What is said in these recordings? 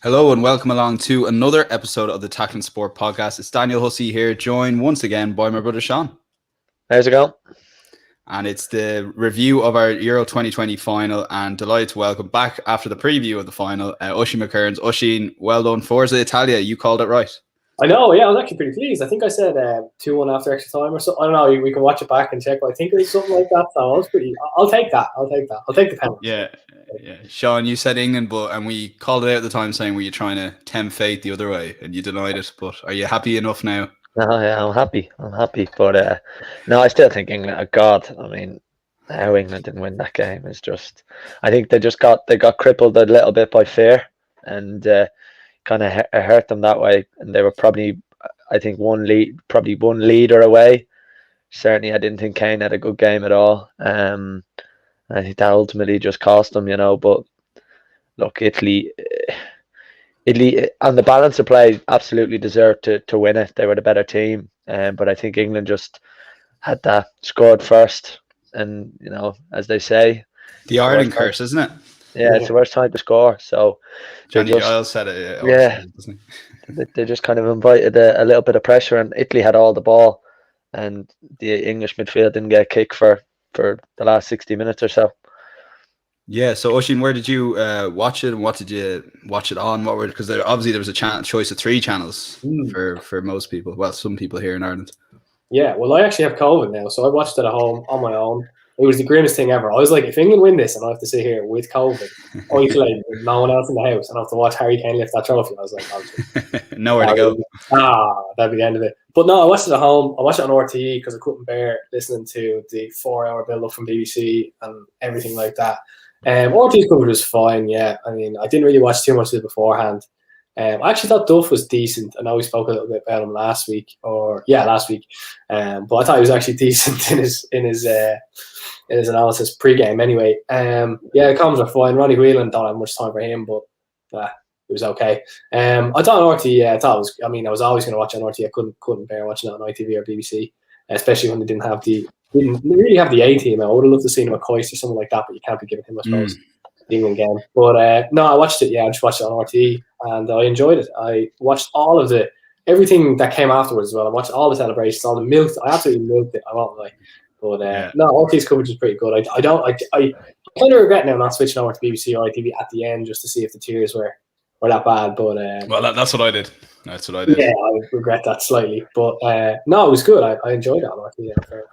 Hello and welcome along to another episode of the Tackling Sport podcast. It's Daniel Hussey here, joined once again by my brother Sean. How's it going? And it's the review of our Euro 2020 final, and delighted to welcome back after the preview of the final, Oisin McQueirns. Oisin, well done. Forza Italia, you called it right. I know, yeah, I was actually pretty pleased. I think I said 2-1 after extra time or so. I don't know, we can watch it back and check, but I think it was something like that. So I was pretty. I'll take that. I'll take the penalty. Yeah. Sean, you said England, and we called it out at the time saying, were you trying to tempt fate the other way? And you denied it. But are you happy enough now? No, yeah, I'm happy. But no, I still think England. Oh God, I mean, how England didn't win that game is just. I think they got crippled a little bit by fear, and kind of hurt them that way. And they were probably, I think, one leader away. Certainly, I didn't think Kane had a good game at all. I think that ultimately just cost them, But look, Italy, on the balance of play, absolutely deserved to win it. They were the better team, but I think England just had that scored first, and as they say, the Ireland curse, isn't it? Yeah, it's the worst time to score. So Johnny Giles said it. Yeah, they just kind of invited a little bit of pressure, and Italy had all the ball, and the English midfield didn't get a kick for the last 60 minutes or so. Yeah, so Oisin, where did you watch it, and what did you watch it on? Because obviously there was a choice of 3 channels for most people. Well, some people here in Ireland. Yeah, well, I actually have COVID now, so I watched it at home on my own. It was the grimmest thing ever. I was like, if England win this and I have to sit here with COVID, isolated, with no one else in the house, and I have to watch Harry Kane lift that trophy, I was like, nowhere to go. That'd be the end of it. But no, I watched it at home. I watched it on RTE because I couldn't bear listening to the 4-hour build-up from BBC and everything like that. RTE's coverage was fine, yeah. I mean, I didn't really watch too much of it beforehand. I actually thought Duff was decent. I know we spoke a little bit about him last week. But I thought he was actually decent in his analysis pre-game anyway. The comments are fine. Ronnie Whelan don't have much time for him, but it was okay. I thought on RTE, I was always going to watch on RTE. I couldn't bear watching it on ITV or BBC, especially when they didn't really have the A team. I would have loved to see him at Coist or something like that, but you can't be giving him, I suppose, the England game. But no, I watched it. Yeah, I just watched it on RTE, and I enjoyed it. I watched all of everything that came afterwards as well. I watched all the celebrations, all the milk. I absolutely milked it. I won't lie. But no, RTE's coverage is pretty good. I kind of regret now not switching over to BBC or ITV at the end just to see if the tears were that bad. But that's what I did. That's what I did. Yeah, I regret that slightly. But no, it was good. I enjoyed it on RTE.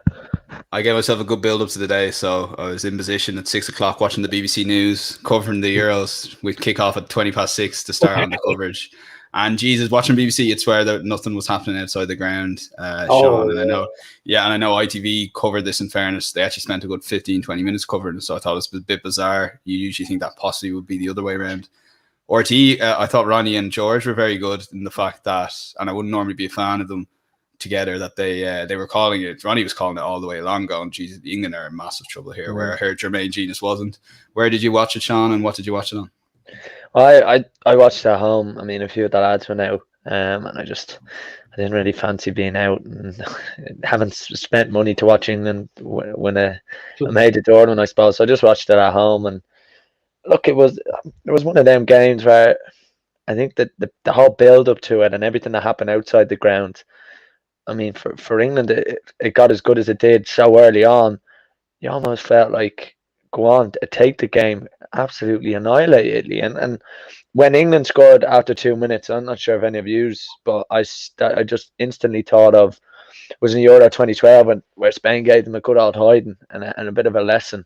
I gave myself a good build up to the day, so I was in position at 6 o'clock watching the BBC News, covering the Euros. We'd kick off at 6:20 to start on the coverage. And Jesus, watching BBC, you'd swear that nothing was happening outside the ground, Sean. And I know ITV covered this. In fairness, they actually spent a good 15-20 minutes covering it, so I thought it was a bit bizarre. You usually think that possibly would be the other way around. RTE, I thought Ronnie and George were very good in the fact that, and I wouldn't normally be a fan of them together, that they were calling it. Ronnie was calling it all the way along, going, Jesus, England are in massive trouble here. Where I heard Jermaine Genius wasn't. Where did you watch it, Sean, and what did you watch it on? I watched it at home. I mean, a few of the lads went out, and I didn't really fancy being out and haven't spent money to watch England when I made the tournament, I suppose. So I just watched it at home, and look, it was one of them games where I think that the whole build up to it and everything that happened outside the ground. I mean, for England, it got as good as it did so early on. You almost felt like, go on, take the game, absolutely annihilate Italy. And when England scored after 2 minutes, I'm not sure if any of yous, but I just instantly thought of, was in Euro 2012 where Spain gave them a good old hiding and a bit of a lesson.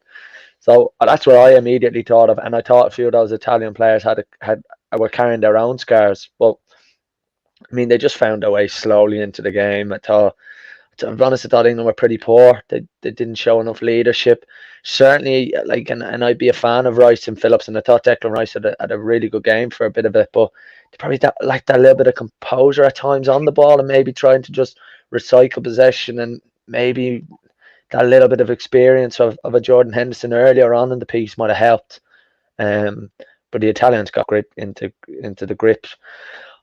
So that's what I immediately thought of, and I thought a few of those Italian players were carrying their own scars. But I mean, they just found their way slowly into the game. To be honest, I thought England were pretty poor. They didn't show enough leadership. Certainly, and I'd be a fan of Rice and Phillips, and I thought Declan Rice had a really good game for a bit of it, but they probably lacked that little bit of composure at times on the ball, and maybe trying to just recycle possession, and maybe that little bit of experience of a Jordan Henderson earlier on in the piece might have helped. But the Italians got into the grips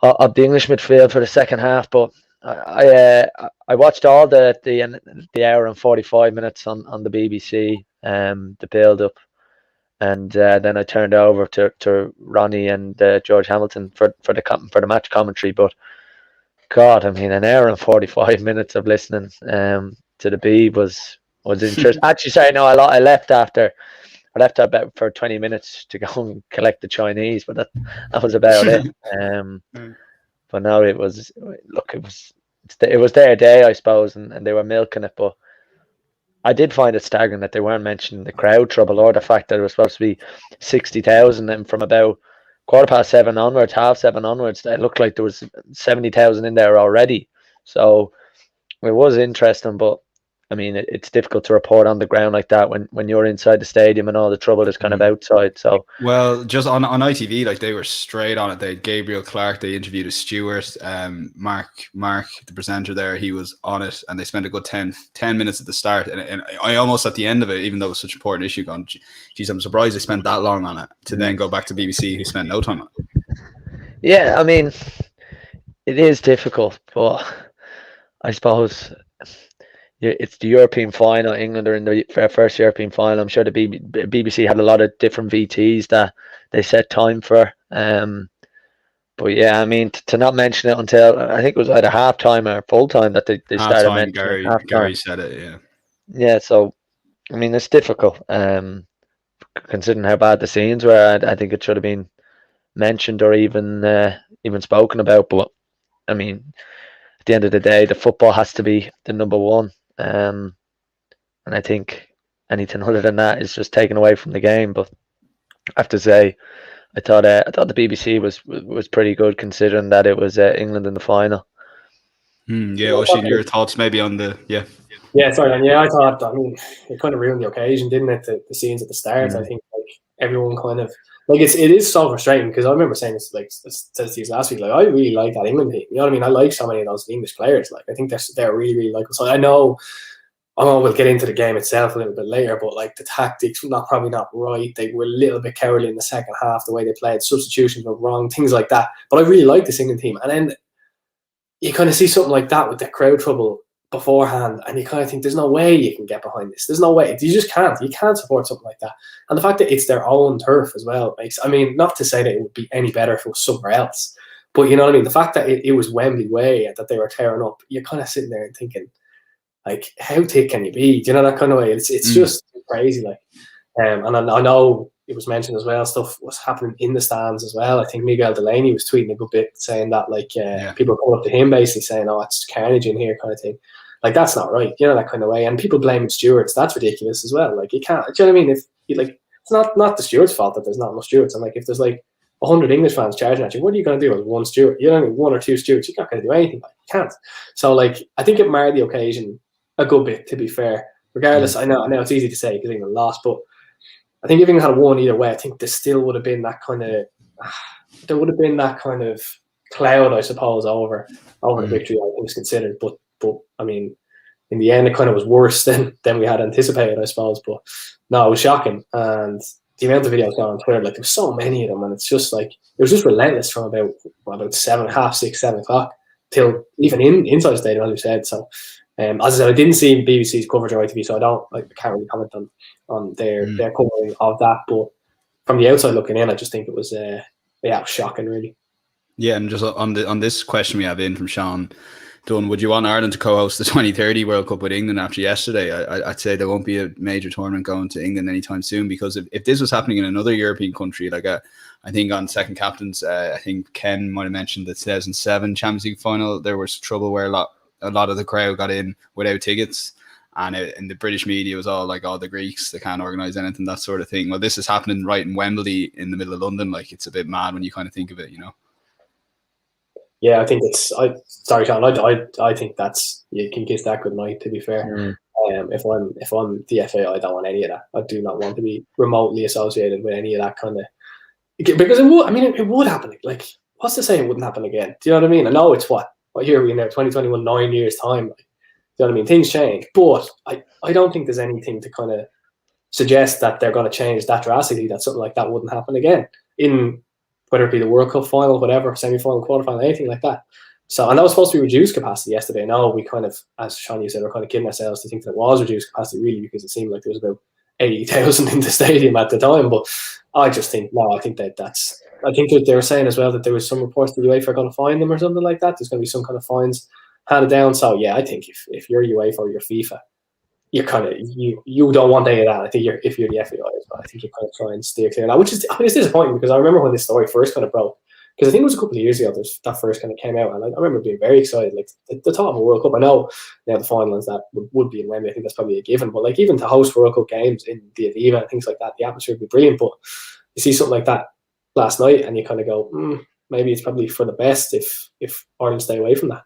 of the English midfield for the second half. But I watched all the hour and 45 minutes on the BBC, the build up, and then I turned over to Ronnie and George Hamilton for the match commentary. But God, I mean, an hour and 45 minutes of listening to the B was interesting. Actually, sorry, no, I left after. I left about for 20 minutes to go and collect the Chinese, but that was about it. But no, it was their day, I suppose, and they were milking it. But I did find it staggering that they weren't mentioning the crowd trouble or the fact that it was supposed to be 60,000, and from about 7:15 onwards, 7:30 onwards, it looked like there was 70,000 in there already. So it was interesting, but I mean, it's difficult to report on the ground like that when you're inside the stadium and all the trouble is kind of outside. So well, just on ITV, like they were straight on it. They had Gabriel Clark, they interviewed a steward, Mark, the presenter there, he was on it, and they spent a good 10 minutes at the start, and I almost at the end of it, even though it was such an important issue, gone, geez, I'm surprised they spent that long on it to then go back to BBC, who spent no time on it. Yeah, I mean, it is difficult, but I suppose it's the European final. England are in their first European final. I'm sure the BBC had a lot of different VTs that they set time for. But yeah, I mean, to not mention it until I think it was either half time or full time that they started mentioning it. Gary said it, yeah. Yeah, so I mean, it's difficult. Considering how bad the scenes were, I think it should have been mentioned or even spoken about. But I mean, at the end of the day, the football has to be the number one. And I think anything other than that is just taken away from the game. But I have to say, I thought the BBC was pretty good considering that it was England in the final. Yeah, Oisin, your thoughts maybe on the Yeah, sorry, and yeah, I thought, I mean, it kind of ruined the occasion, didn't it? The scenes at the start. I think like everyone kind of like it is so frustrating because I remember saying this like to these last week. Like I really like that England team. You know what I mean? I like so many of those English players. Like I think they're really really likable. So I know we'll get into the game itself a little bit later, but like the tactics probably not right. They were a little bit cowardly in the second half. The way they played, substitutions were wrong, things like that. But I really like this England team. And then you kind of see something like that with the crowd trouble beforehand, and you kind of think there's no way you can get behind this. There's no way. You just can't. You can't support something like that. And the fact that it's their own turf as well makes. I mean, not to say that it would be any better if it was somewhere else, but you know what I mean. The fact that it was Wembley Way and that they were tearing up, you're kind of sitting there and thinking, like, how thick can you be? Do you know that kind of way? It's just crazy. Like, and I know it was mentioned as well. Stuff was happening in the stands as well. I think Miguel Delaney was tweeting a good bit saying that, like, people coming up to him basically saying, "Oh, it's carnage in here," kind of thing. Like, that's not right. You know, that kind of way. And people blaming stewards. That's ridiculous as well. Like, you can't. Do you know what I mean? If you like, it's not the steward's fault that there's not enough stewards. And like, if there's like 100 English fans charging at you, what are you going to do as one steward? You know what I mean? One or two stewards, you're not going to do anything. Like, you can't. So like, I think it marred the occasion a good bit, to be fair. Regardless, I know it's easy to say because England lost, but I think if England had won either way, I think there still would have been that kind of cloud, I suppose, over the victory. I think was considered, but I mean, in the end, it kind of was worse than we had anticipated, I suppose. But no, it was shocking, and the amount of videos going on Twitter, like there's so many of them, and it's just like it was just relentless from about 7, half 6, 7 o'clock till even inside the stadium, as you said. So. As I said, I didn't see BBC's coverage or ITV, so I can't really comment on their covering of that. But from the outside looking in, I just think it was shocking, really. Yeah, and just on this question we have in from Sean Dunn, would you want Ireland to co-host the 2030 World Cup with England after yesterday? I'd say there won't be a major tournament going to England anytime soon, because if this was happening in another European country, like I think on Second Captains, I think Ken might have mentioned the 2007 Champions League final, there was trouble where a lot of the crowd got in without tickets, and in the British media was all like, "Oh, the Greeks, they can't organise anything," that sort of thing. Well, this is happening right in Wembley in the middle of London. Like, it's a bit mad when you kind of think of it, you know. Yeah, I think sorry, Sean. I think that's, you can kiss that goodnight, to be fair. If I'm the FA, I don't want any of that. I do not want to be remotely associated with any of that kind of, because it would. I mean, it would happen. Like, what's to say it wouldn't happen again? Do you know what I mean? I know it's what year are we in now? 2021, 9 years time. Like, do you know what I mean? Things change, but I don't think there's anything to kind of suggest that they're going to change that drastically, that something like that wouldn't happen again, in whether it be the World Cup final, whatever, semi-final, quarter-final, anything like that. So, and that was supposed to be reduced capacity yesterday. Now we kind of, as Sean, you said, we're kind of kidding ourselves to think that it was reduced capacity, really, because it seemed like there was about 80,000 in the stadium at the time. But I just think I think that's. I think that they were saying as well that there was some reports that UEFA are going to fine them or something like that. There's going to be some kind of fines handed down. So yeah, I think if you're UEFA or you're FIFA, you're kind of you don't want any of that. I think if you're the FAI as well, I think you kind of try and steer clear of that, which is it's disappointing because I remember when this story first kind of broke. Because I think it was a couple of years ago that first kind of came out, and I remember being very excited. Like the thought of a World Cup, I know now the final is that would be in Wembley. I think that's probably a given. But like even to host World Cup games in the Aviva and things like that, the atmosphere would be brilliant. But you see something like that last night, and you kind of go, maybe it's probably for the best if Ireland stay away from that.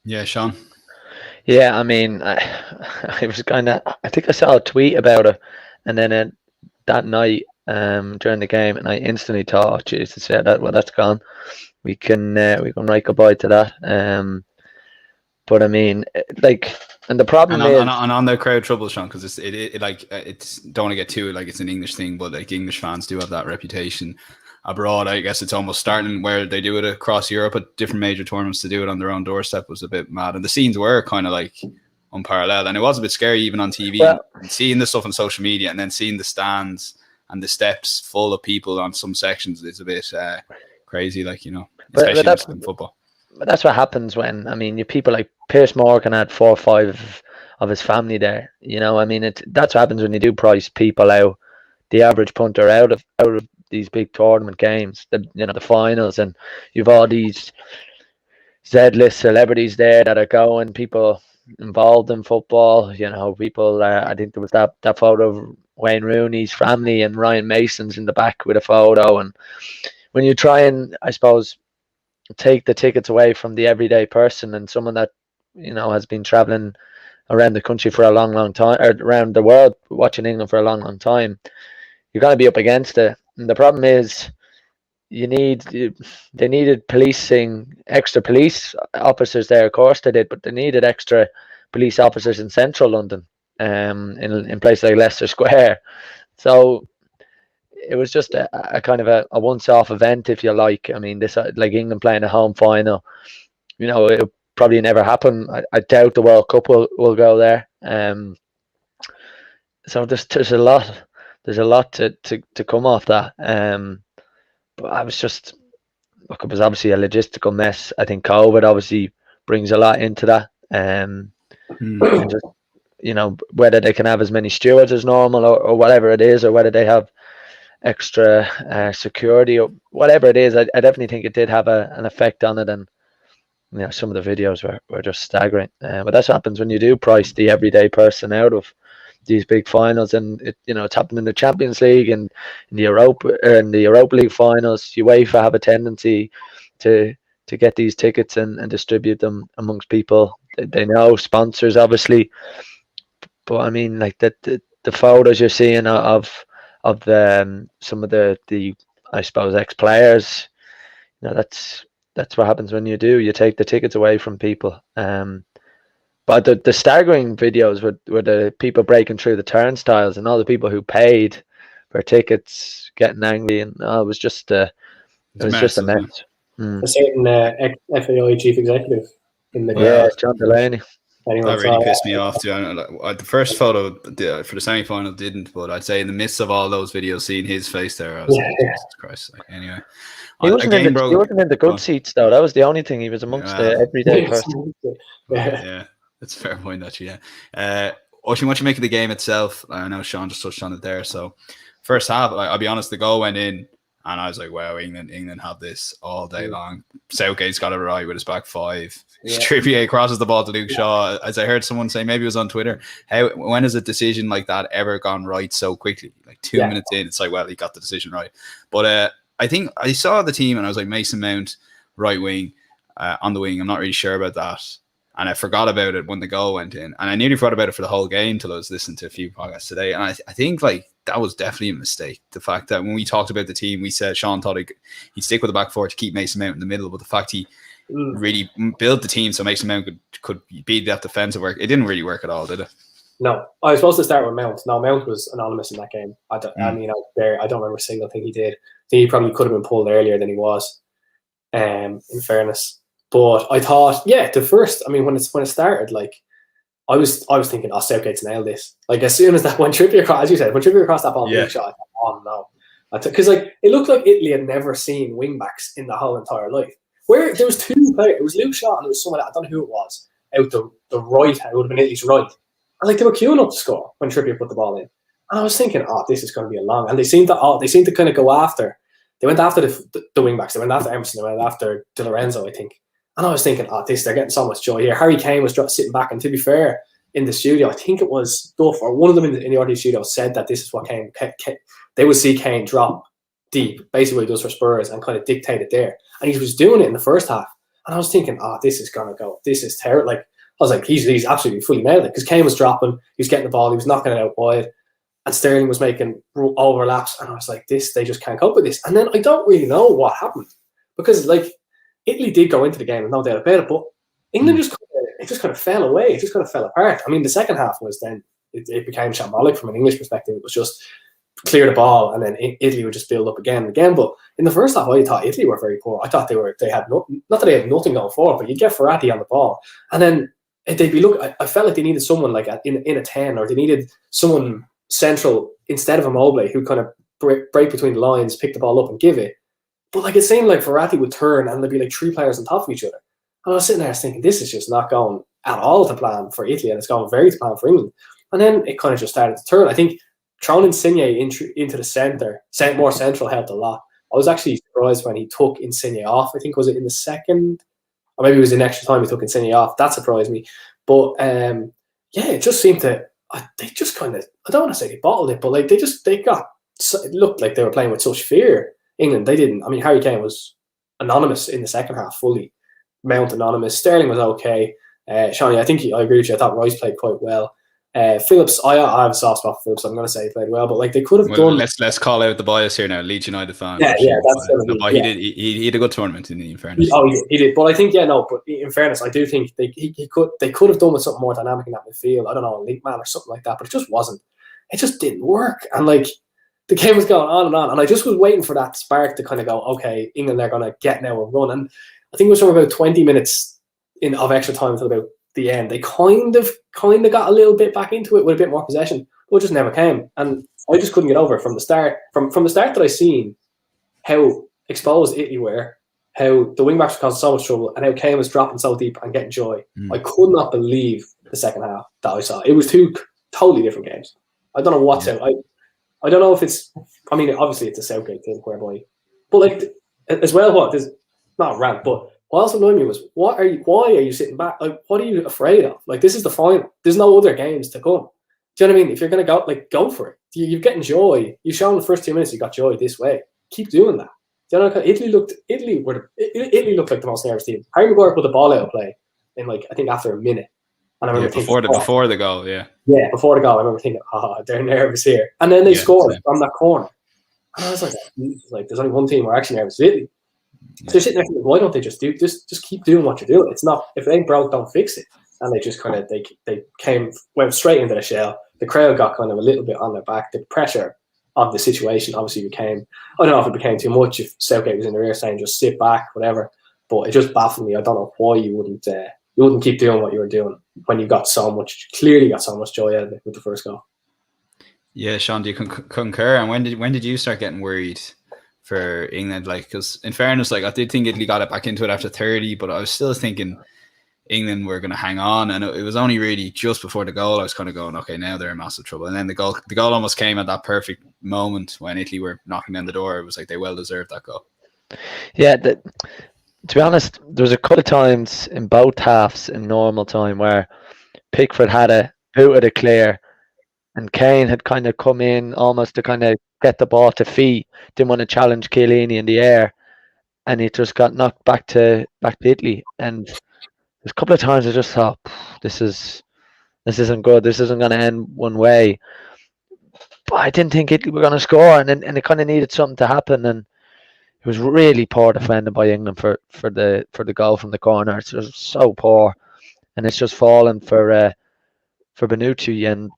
Yeah, Sean. Yeah, I mean, I was kind of. I think I saw a tweet about it, and then that night during the game, and I instantly thought, oh, Jesus, yeah, that's gone. We can write goodbye to that. But I mean, like, and the problem is, and on the crowd trouble, Sean, because it's don't want to get too like it's an English thing, but like English fans do have that reputation abroad. I guess it's almost starting where they do it across Europe at different major tournaments. To do it on their own doorstep was a bit mad, and the scenes were kind of like unparalleled, and it was a bit scary even on TV. And seeing the stuff on social media and then seeing the stands and the steps full of people on some sections is a bit crazy, like, you know, especially in football. But that's what happens when, I mean, you people like Piers Morgan had 4 or 5 of his family there. You know, I mean, that's what happens when you do price people out, the average punter out of these big tournament games, the finals, and you've all these Z-list celebrities there that are going, people involved in football, you know, people. I think there was that photo of Wayne Rooney's family and Ryan Mason's in the back with a photo, and when you try and, I suppose, take the tickets away from the everyday person and someone that, you know, has been traveling around the country for a long time, or around the world watching England for a long time, you're going to be up against it. And the problem is, they needed extra police officers there. Of course they did, but they needed extra police officers in central London, in places like Leicester Square. So it was just a kind of a once-off event, if you like. I mean, this, like England playing a home final, you know, it'll probably never happen. I doubt the World Cup will go there. So there's a lot to come off that. But I was just, look, it was obviously a logistical mess. I think COVID obviously brings a lot into that. And just, you know, whether they can have as many stewards as normal or whatever it is, or whether they have extra security or whatever it is, I definitely think it did have an effect on it. And, you know, some of the videos were just staggering. But that's what happens when you do price the everyday person out of these big finals, and it's happened in the Champions League and in the Europa League finals. UEFA have a tendency to get these tickets and distribute them amongst people they know, sponsors obviously. But I mean, like the photos you're seeing of some of the I suppose ex-players, you know, that's what happens when you take the tickets away from people. But the staggering videos were the people breaking through the turnstiles and all the people who paid for tickets getting angry, and it was just a mess. A certain FAI chief executive in the John Delaney. That really pissed me off. The first photo for the semi-final didn't, but I'd say in the midst of all those videos, seeing his face there, I was like, Jesus Christ. Like, anyway, he wasn't in the good seats though. That was the only thing. He was amongst the everyday person. Yeah, that's a fair point, actually. Yeah. Oisin, what you make of the game itself? I know Sean just touched on it there. So, first half, I'll be honest, the goal went in, and I was like, wow, England have this all day long. Southgate's got it right with his back 5. Yeah. Trippier crosses the ball to Luke Shaw. As I heard someone say, maybe it was on Twitter, when has a decision like that ever gone right so quickly? Like 2 minutes in, it's like, well, he got the decision right. But I think I saw the team, and I was like, Mason Mount, right wing, on the wing. I'm not really sure about that. And I forgot about it when the goal went in. And I nearly forgot about it for the whole game till I was listening to a few podcasts today. And I think like that was definitely a mistake. The fact that when we talked about the team, we said Sean thought he'd stick with the back 4 to keep Mason Mount in the middle. But the fact he really built the team so Mason Mount could beat that defensive work, it didn't really work at all, did it? No. I was supposed to start with Mount. No, Mount was anonymous in that game. I don't remember a single thing he did. I think he probably could have been pulled earlier than he was, in fairness. But I thought, the first, I mean, when it started, like, I was thinking, oh, Southgate's nailed this. Like as soon as that when Trippier crossed, as you said, when Trippier crossed that ball, Yeah. big shot, I thought, oh no. Because like it looked like Italy had never seen wing backs in the whole entire life. Where there was two players, it was Luke Shaw and there was someone, I don't know who it was, out the right, it would have been Italy's right. And like they were queuing up to score when Trippier put the ball in. And I was thinking, oh, this is going to be a long. And they seemed to kind of go after. They went after the wing backs. They went after Emerson. They went after Di Lorenzo, I think. And I was thinking, oh, they're getting so much joy here. Harry Kane was sitting back, and to be fair, in the studio, I think it was Duff or one of them in the RT studio said that this is what Kane they would see Kane drop deep, basically what he does for Spurs, and kind of dictate it there. And he was doing it in the first half. And I was thinking, oh, this is gonna go. This is terrible. Like I was like, he's absolutely fully nailed it because Kane was dropping, he was getting the ball, he was knocking it out wide, and Sterling was making overlaps. And I was like, they just can't cope with this. And then I don't really know what happened because like Italy did go into the game, no doubt about it, but England just kind of fell away. It just kind of fell apart. I mean, the second half was then it became shambolic from an English perspective. It was just clear the ball, and then Italy would just build up again and again. But in the first half, I thought Italy were very poor. I thought they had not that they had nothing going forward, but you get Verratti on the ball, and then they'd be I felt like they needed someone like in a 10, or they needed someone central instead of Immobile who kind of break between the lines, pick the ball up, and give it. But like it seemed like Verratti would turn, and there'd be like three players on top of each other. And I was sitting there thinking, this is just not going at all to plan for Italy, and it's going very to plan for England. And then it kind of just started to turn. I think throwing Insigne into the centre, more central, helped a lot. I was actually surprised when he took Insigne off. I think was it in the second, or maybe it was in extra time he took Insigne off. That surprised me. But yeah, it just seemed to. They just kind of. I don't want to say they bottled it, but like they got. It looked like they were playing with such fear. England, they didn't. I mean, Harry Kane was anonymous in the second half, fully. Mount anonymous. Sterling was okay. Shawnee, I agree with you. I thought Rice played quite well. Phillips, I have a soft spot for Phillips. I'm going to say he played well, but like they could have done. Let's call out the bias here now. Leeds United fan. Yeah, that's going to be. He had a good tournament in fairness. He did. But I think But in fairness, I do think they could have done with something more dynamic in that midfield. I don't know, a link man or something like that. But it just wasn't. It just didn't work. And like the game was going on, and I just was waiting for that spark to kind of go. Okay, England, they're going to get now a run. And I think it was from about 20 minutes of extra time until about the end. They kind of got a little bit back into it with a bit more possession, but it just never came. And I just couldn't get over it from the start. From the start that I seen how exposed Italy were, how the wing backs were causing so much trouble, and how Kane was dropping so deep and getting joy. I could not believe the second half that I saw. It was two totally different games. I don't know what's out. I don't know if it's. I mean, obviously it's a Southgate thing, whereby, but like as well, what there's not a rant, but what else annoyed me was why are you sitting back? Like, what are you afraid of? Like, this is the final. There's no other games to come. Do you know what I mean? If you're gonna go, like, go for it. You're getting joy. You've shown the first 2 minutes you got joy this way. Keep doing that. Do you know? Italy looked like the most nervous team. Harry Maguire put the ball out of play in like I think after a minute. And I remember before the goal, yeah. Yeah, before the goal, I remember thinking, they're nervous here. And then they scored from that corner. And I was like, there's only one team we're actually nervous, Italy. So they're sitting there thinking, why don't they just keep doing what you're doing? It's not, if it ain't broke, don't fix it. And they just kind of went straight into the shell. The crowd got kind of a little bit on their back. The pressure of the situation obviously became, I don't know if it became too much, if Southgate was in the rear saying just sit back, whatever. But it just baffled me. I don't know why you wouldn't keep doing what you were doing when you clearly got so much joy out of it with the first goal. Yeah, Sean, do you concur? And when did you start getting worried for England? Like, because in fairness, like I did think Italy got it back into it after 30, but I was still thinking England were going to hang on, and it was only really just before the goal I was kind of going, okay, now they're in massive trouble. And then the goal almost came at that perfect moment when Italy were knocking down the door. It was like they well deserved that goal. Yeah, to be honest, there was a couple of times in both halves in normal time where Pickford had a booted it clear, and Kane had kind of come in almost to kind of get the ball to feet, didn't want to challenge Chiellini in the air, and he just got knocked back to Italy. And there's a couple of times I just thought, this isn't good. This isn't going to end one way. But I didn't think Italy were going to score, and it kind of needed something to happen. And it was really poor defended by England for the goal from the corner. It's just so poor, and it's just fallen for Bonucci. And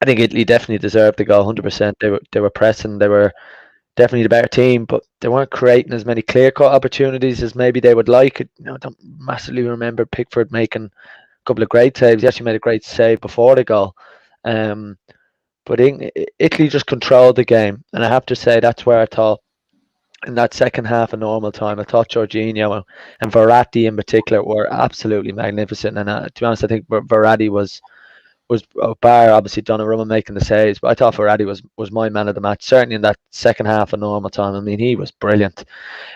I think Italy definitely deserved the goal 100%. They were pressing. They were definitely the better team, but they weren't creating as many clear-cut opportunities as maybe they would like. I don't massively remember Pickford making couple of great saves. He actually made a great save before the goal. But Italy just controlled the game, and I have to say that's where I thought in that second half of normal time, I thought Jorginho and Verratti in particular were absolutely magnificent. And to be honest, I think Verratti was bar obviously Donnarumma making the saves, but I thought Verratti was my man of the match, certainly in that second half of normal time. I mean, he was brilliant,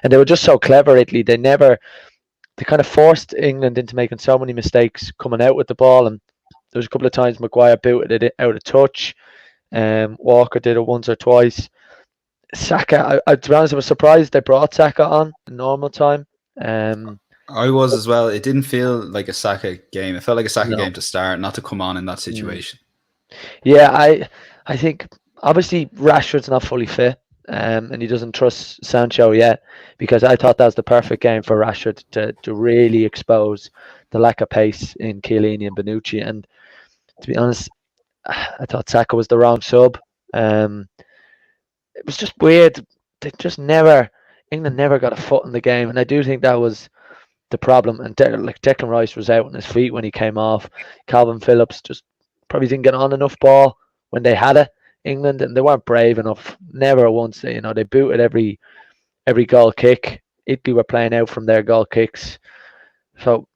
and they were just so clever. Italy, they kind of forced England into making so many mistakes coming out with the ball, and there was a couple of times Maguire booted it out of touch. Walker did it once or twice. Saka, to be honest, I was surprised they brought Saka on in normal time. I was as well. It didn't feel like a Saka game. It felt like a Saka No. game to start, not to come on in that situation. Yeah, I think obviously Rashford's not fully fit, and he doesn't trust Sancho yet, because I thought that was the perfect game for Rashford to really expose the lack of pace in Chiellini and Bonucci. And to be honest, I thought Saka was the wrong sub. It was just weird. England never got a foot in the game, and I do think that was the problem. And Declan Rice was out on his feet when he came off. Calvin Phillips just probably didn't get on enough ball when they had it, England, and they weren't brave enough. Never once, they booted every goal kick. Italy were playing out from their goal kicks. So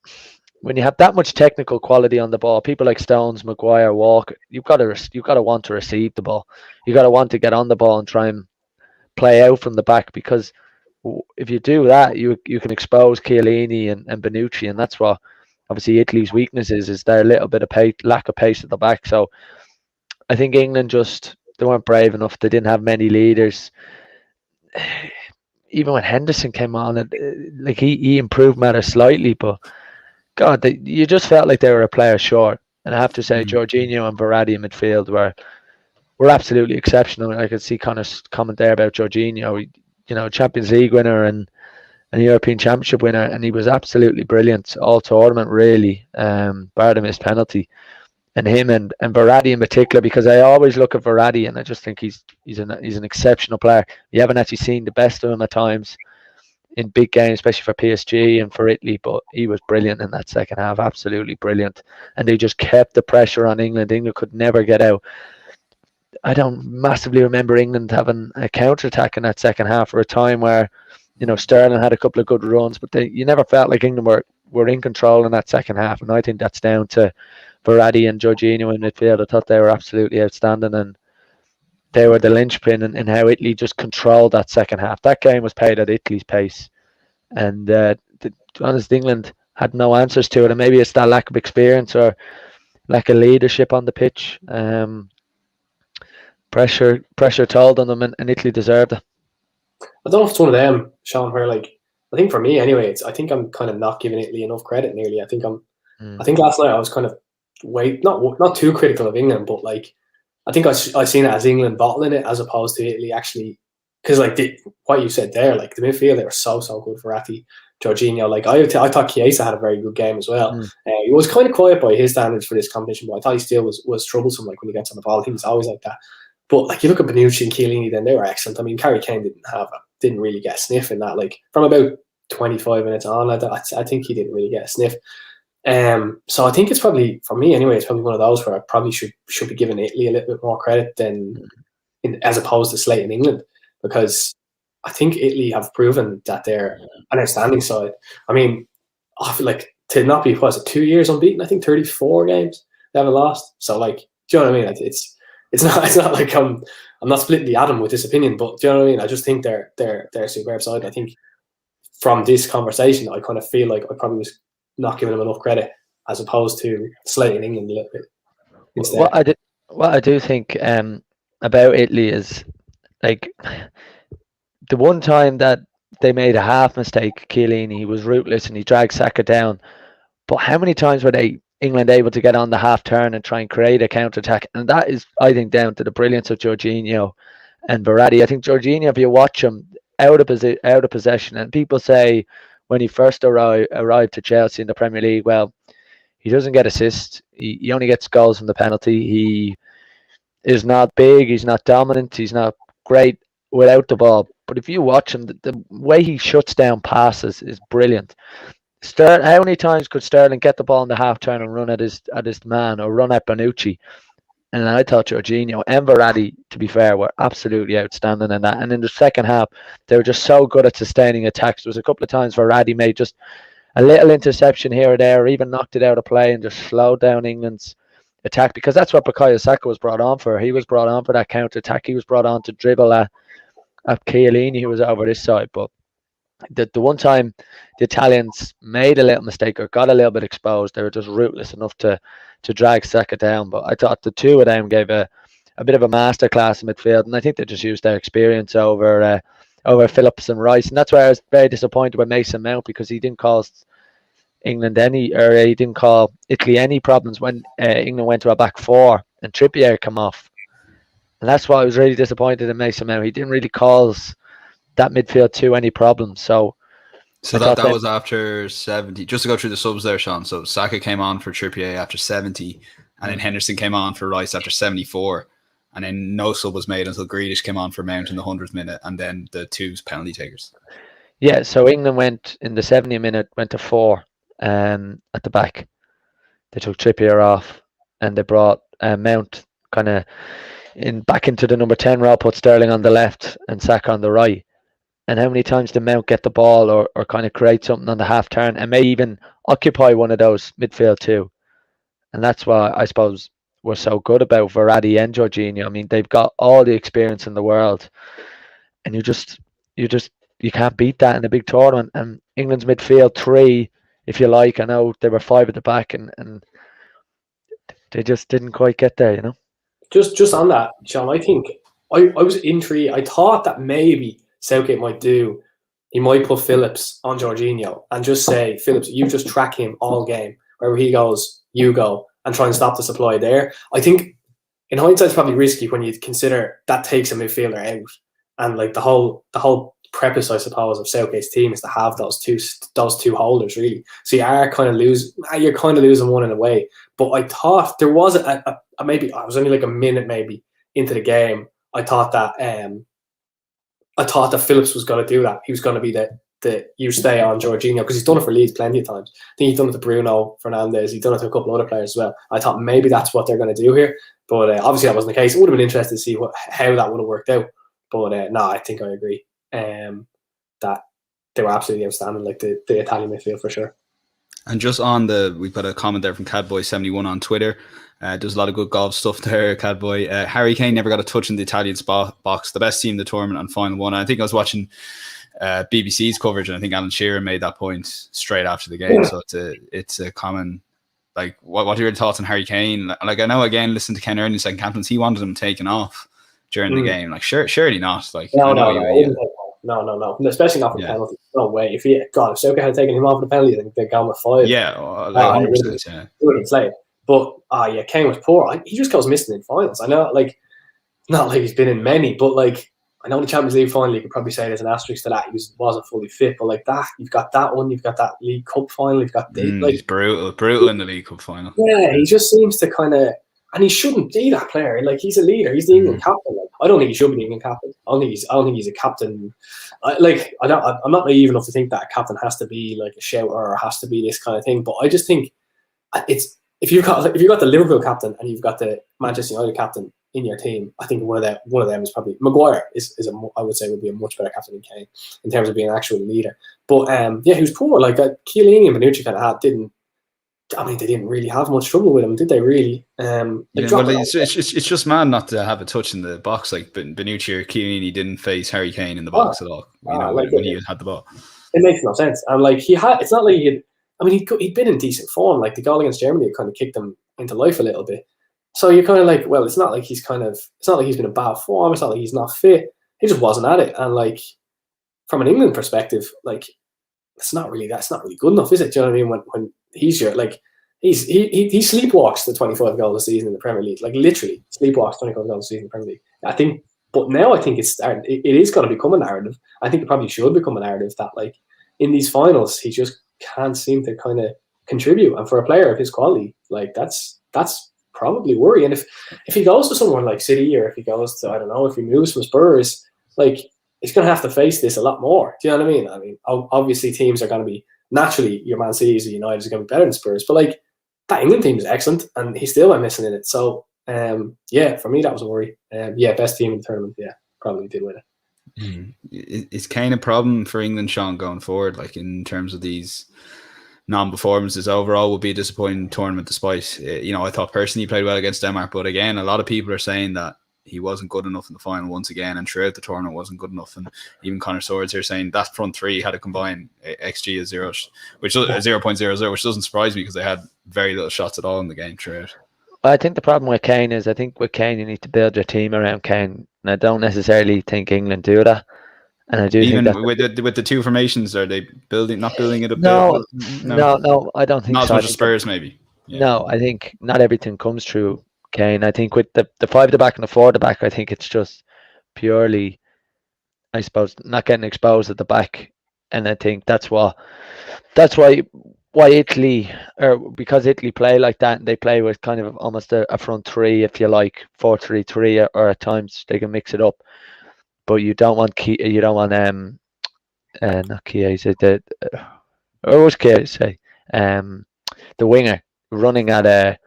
when you have that much technical quality on the ball, people like Stones, Maguire, Walker, you've got to want to receive the ball. You've got to want to get on the ball and try and play out from the back, because if you do that, you can expose Chiellini and Bonucci, and that's what obviously Italy's weakness is their little bit of lack of pace at the back. So I think England they weren't brave enough. They didn't have many leaders. Even when Henderson came on, he improved matters slightly, but God, you just felt like they were a player short. And I have to say, Jorginho and Verratti in midfield were absolutely exceptional. I could see Connor's comment there about Jorginho, Champions League winner and European Championship winner, and he was absolutely brilliant all tournament, really, bar the missed penalty. And him and Verratti in particular, because I always look at Verratti and I just think he's an exceptional player. You haven't actually seen the best of him at times in big games, especially for PSG and for Italy, but he was brilliant in that second half, absolutely brilliant. And they just kept the pressure on England. England could never get out. I don't massively remember England having a counter-attack in that second half, for a time where, Sterling had a couple of good runs, but you never felt like England were in control in that second half. And I think that's down to Verratti and Jorginho in midfield. I thought they were absolutely outstanding, and they were the linchpin in how Italy just controlled that second half. That game was played at Italy's pace, and to be honest, England had no answers to it. And maybe it's that lack of experience or lack of leadership on the pitch. Pressure told on them, and Italy deserved it. I don't know if it's one of them, Sean, where I think for me anyway, I think I'm kind of not giving Italy enough credit nearly. I think last night I was kind of not too critical of England, but I think I seen it as England bottling it as opposed to Italy actually, because what you said there, the midfield, they were so good. Verratti, Jorginho, I thought Chiesa had a very good game as well. He was kind of quiet by his standards for this competition, but I thought he still was troublesome. When he gets on the ball, he was always like that. But you look at Bonucci and Chiellini, then they were excellent. I mean, Harry Kane didn't really get a sniff in that. From about 25 minutes on, I think he didn't really get a sniff. So I think it's probably, for me anyway, it's probably one of those where I probably should be giving Italy a little bit more credit as opposed to slating England, because I think Italy have proven that they're an outstanding side. I mean, I feel to not be 2 years unbeaten. I think 34 games they haven't lost. So do you know what I mean? It's not like I'm not splitting the atom with this opinion, but do you know what I mean? I just think they're a superb side. I think from this conversation, I kind of feel like I probably was not giving them enough credit as opposed to slating England a little bit instead. What I do think about Italy is the one time that they made a half mistake, Chiellini, he was ruthless and he dragged Saka down. But how many times were England able to get on the half turn and try and create a counter attack? And that is, I think, down to the brilliance of Jorginho and Verratti. I think Jorginho, if you watch him out of possession, and people say when he first arrived to Chelsea in the Premier League, well, he doesn't get assists. He only gets goals from the penalty. He is not big. He's not dominant. He's not great without the ball. But if you watch him, the way he shuts down passes is brilliant. How many times could Sterling get the ball in the half turn and run at his man or run at Bonucci? And I thought Jorginho and Verratti, to be fair, were absolutely outstanding in that. And in the second half, they were just so good at sustaining attacks. There was a couple of times Verratti made just a little interception here or there, or even knocked it out of play and just slowed down England's attack, because that's what Bukayo Saka was brought on for. He was brought on for that counter attack. He was brought on to dribble at Chiellini, who was over this side. But the one time the Italians made a little mistake or got a little bit exposed, they were just ruthless enough to drag Saka down. But I thought the two of them gave a bit of a masterclass in midfield, and I think they just used their experience over Phillips and Rice. And that's why I was very disappointed with Mason Mount, because he didn't cause England he didn't call Italy any problems when England went to a back four and Trippier come off. And that's why I was really disappointed in Mason Mount. He didn't really cause that midfield two any problems. So that was after 70. Just to go through the subs there, Sean. So Saka came on for Trippier after 70, and then Henderson came on for Rice after 74, and then no sub was made until Grealish came on for Mount in the 100th minute, and then the two penalty takers. Yeah, so England went in the 70th minute, went to 4 at the back. They took Trippier off, and they brought Mount kind of back into the number 10 role, put Sterling on the left and Saka on the right. And how many times did Mount get the ball or kind of create something on the half turn and may even occupy one of those midfield too? And that's why I suppose we're so good about Verratti and Jorginho. I mean, they've got all the experience in the world, and you can't beat that in a big tournament. And England's midfield 3, if you like, I know they were 5 at the back, and they just didn't quite get there, you know. Just on that, Sean, I think I was intrigued. I thought that maybe Southgate he might put Phillips on Jorginho and just say, Phillips, you just track him all game. Wherever he goes, you go, and try and stop the supply there. I think in hindsight it's probably risky when you consider that takes a midfielder out. And like the whole preface, I suppose, of Southgate's team is to have those two holders, really. So you're kind of losing one in a way. But I thought there was maybe I was only like a minute maybe into the game. I thought that Phillips was going to do that. He was going to be the you stay on Jorginho, because he's done it for Leeds plenty of times. I think he's done it to Bruno Fernandes. He's done it to a couple of other players as well. I thought maybe that's what they're going to do here. But obviously that wasn't the case. It would have been interesting to see how that would have worked out. But no, I think I agree that they were absolutely outstanding, like the Italian midfield for sure. And just we've got a comment there from Cadboy71 on Twitter. Does a lot of good golf stuff there, Cadboy. Harry Kane never got a touch in the Italian box. The best team in the tournament and final one. I think I was watching BBC's coverage, and I think Alan Shearer made that point straight after the game. So it's a common, like, what are your thoughts on Harry Kane? Like, I know, again, listen to Ken Ernie second captains, he wanted him taken off during the game. Like, surely not. Like, No, especially not for penalty. No way. If Southgate had taken him off for the penalty, then they'd gone with 5. Yeah, 100%. Yeah, it would have played. But Kane was poor. He just goes missing in finals. I know, like, not like he's been in many, but like, I know the Champions League final, you could probably say there's an asterisk to that. He wasn't fully fit, but like that, you've got that one, you've got that League Cup final, you've got he's brutal in the League Cup final. Yeah, he just seems to kind of, and he shouldn't be that player. Like, he's a leader. He's the England captain. Like, I don't think he should be the England captain. I don't think he's a captain. I'm not naive enough to think that a captain has to be like a shouter or has to be this kind of thing. But I just think it's if you've got the Liverpool captain and you've got the Manchester United captain in your team, I think one of them is probably Maguire. I would say would be a much better captain than Kane in terms of being an actual leader. But he was poor. Like, Chiellini and Bonucci kind of they didn't really have much trouble with him, did they? Really? It's just mad not to have a touch in the box. Like, Bonucci or Chiellini didn't face Harry Kane in the box at all. When he had the ball, it makes no sense. And like, it's not like he'd been in decent form. Like, the goal against Germany had kind of kicked him into life a little bit. So you're kind of like, well, it's not like he's been in bad form. It's not like he's not fit. He just wasn't at it. And like, from an England perspective, like, that's not really good enough, is it? Do you know what I mean? When he's your, like, he sleepwalks the 25 goals a season in the Premier League. Like, literally sleepwalks 25 goals a season in the Premier League. I think it's starting. It is going to become a narrative. I think it probably should become a narrative that, like, in these finals, he just can't seem to kind of contribute. And for a player of his quality, like, that's probably worrying. If he goes to someone like City, or if he goes to, I don't know, if he moves from Spurs, like, he's going to have to face this a lot more. Do you know what I mean? I mean, obviously teams are going to be naturally your Man City's or United is going to be better than Spurs. But like that England team is excellent, and he still went missing in it. So yeah, for me that was a worry. Yeah, best team in the tournament. Yeah, probably did win it. It's kind of problem for England, Sean, going forward, like in terms of these non-performances. Overall would be a disappointing tournament, despite, I thought personally he played well against Denmark, but again, a lot of people are saying that he wasn't good enough in the final once again, and throughout the tournament wasn't good enough. And even Connor Swords here saying that front three had a combined XG of 0.00, which doesn't surprise me because they had very little shots at all in the game throughout. Well, I think the problem with Kane is, I think with Kane you need to build your team around Kane, and I don't necessarily think England do that. And I do even think that with the two formations, are they not building it a bit? No, I don't think not so. As much as Spurs, maybe. Yeah. No, I think not everything comes through Kane. I think with the 5 at the back and the 4 at the back, I think it's just purely, I suppose, not getting exposed at the back, and I think that's why Italy, or because Italy play like that, and they play with kind of almost a front three, if you like, 4-3-3, or at times they can mix it up. But you don't want not Chiesa, the winger running at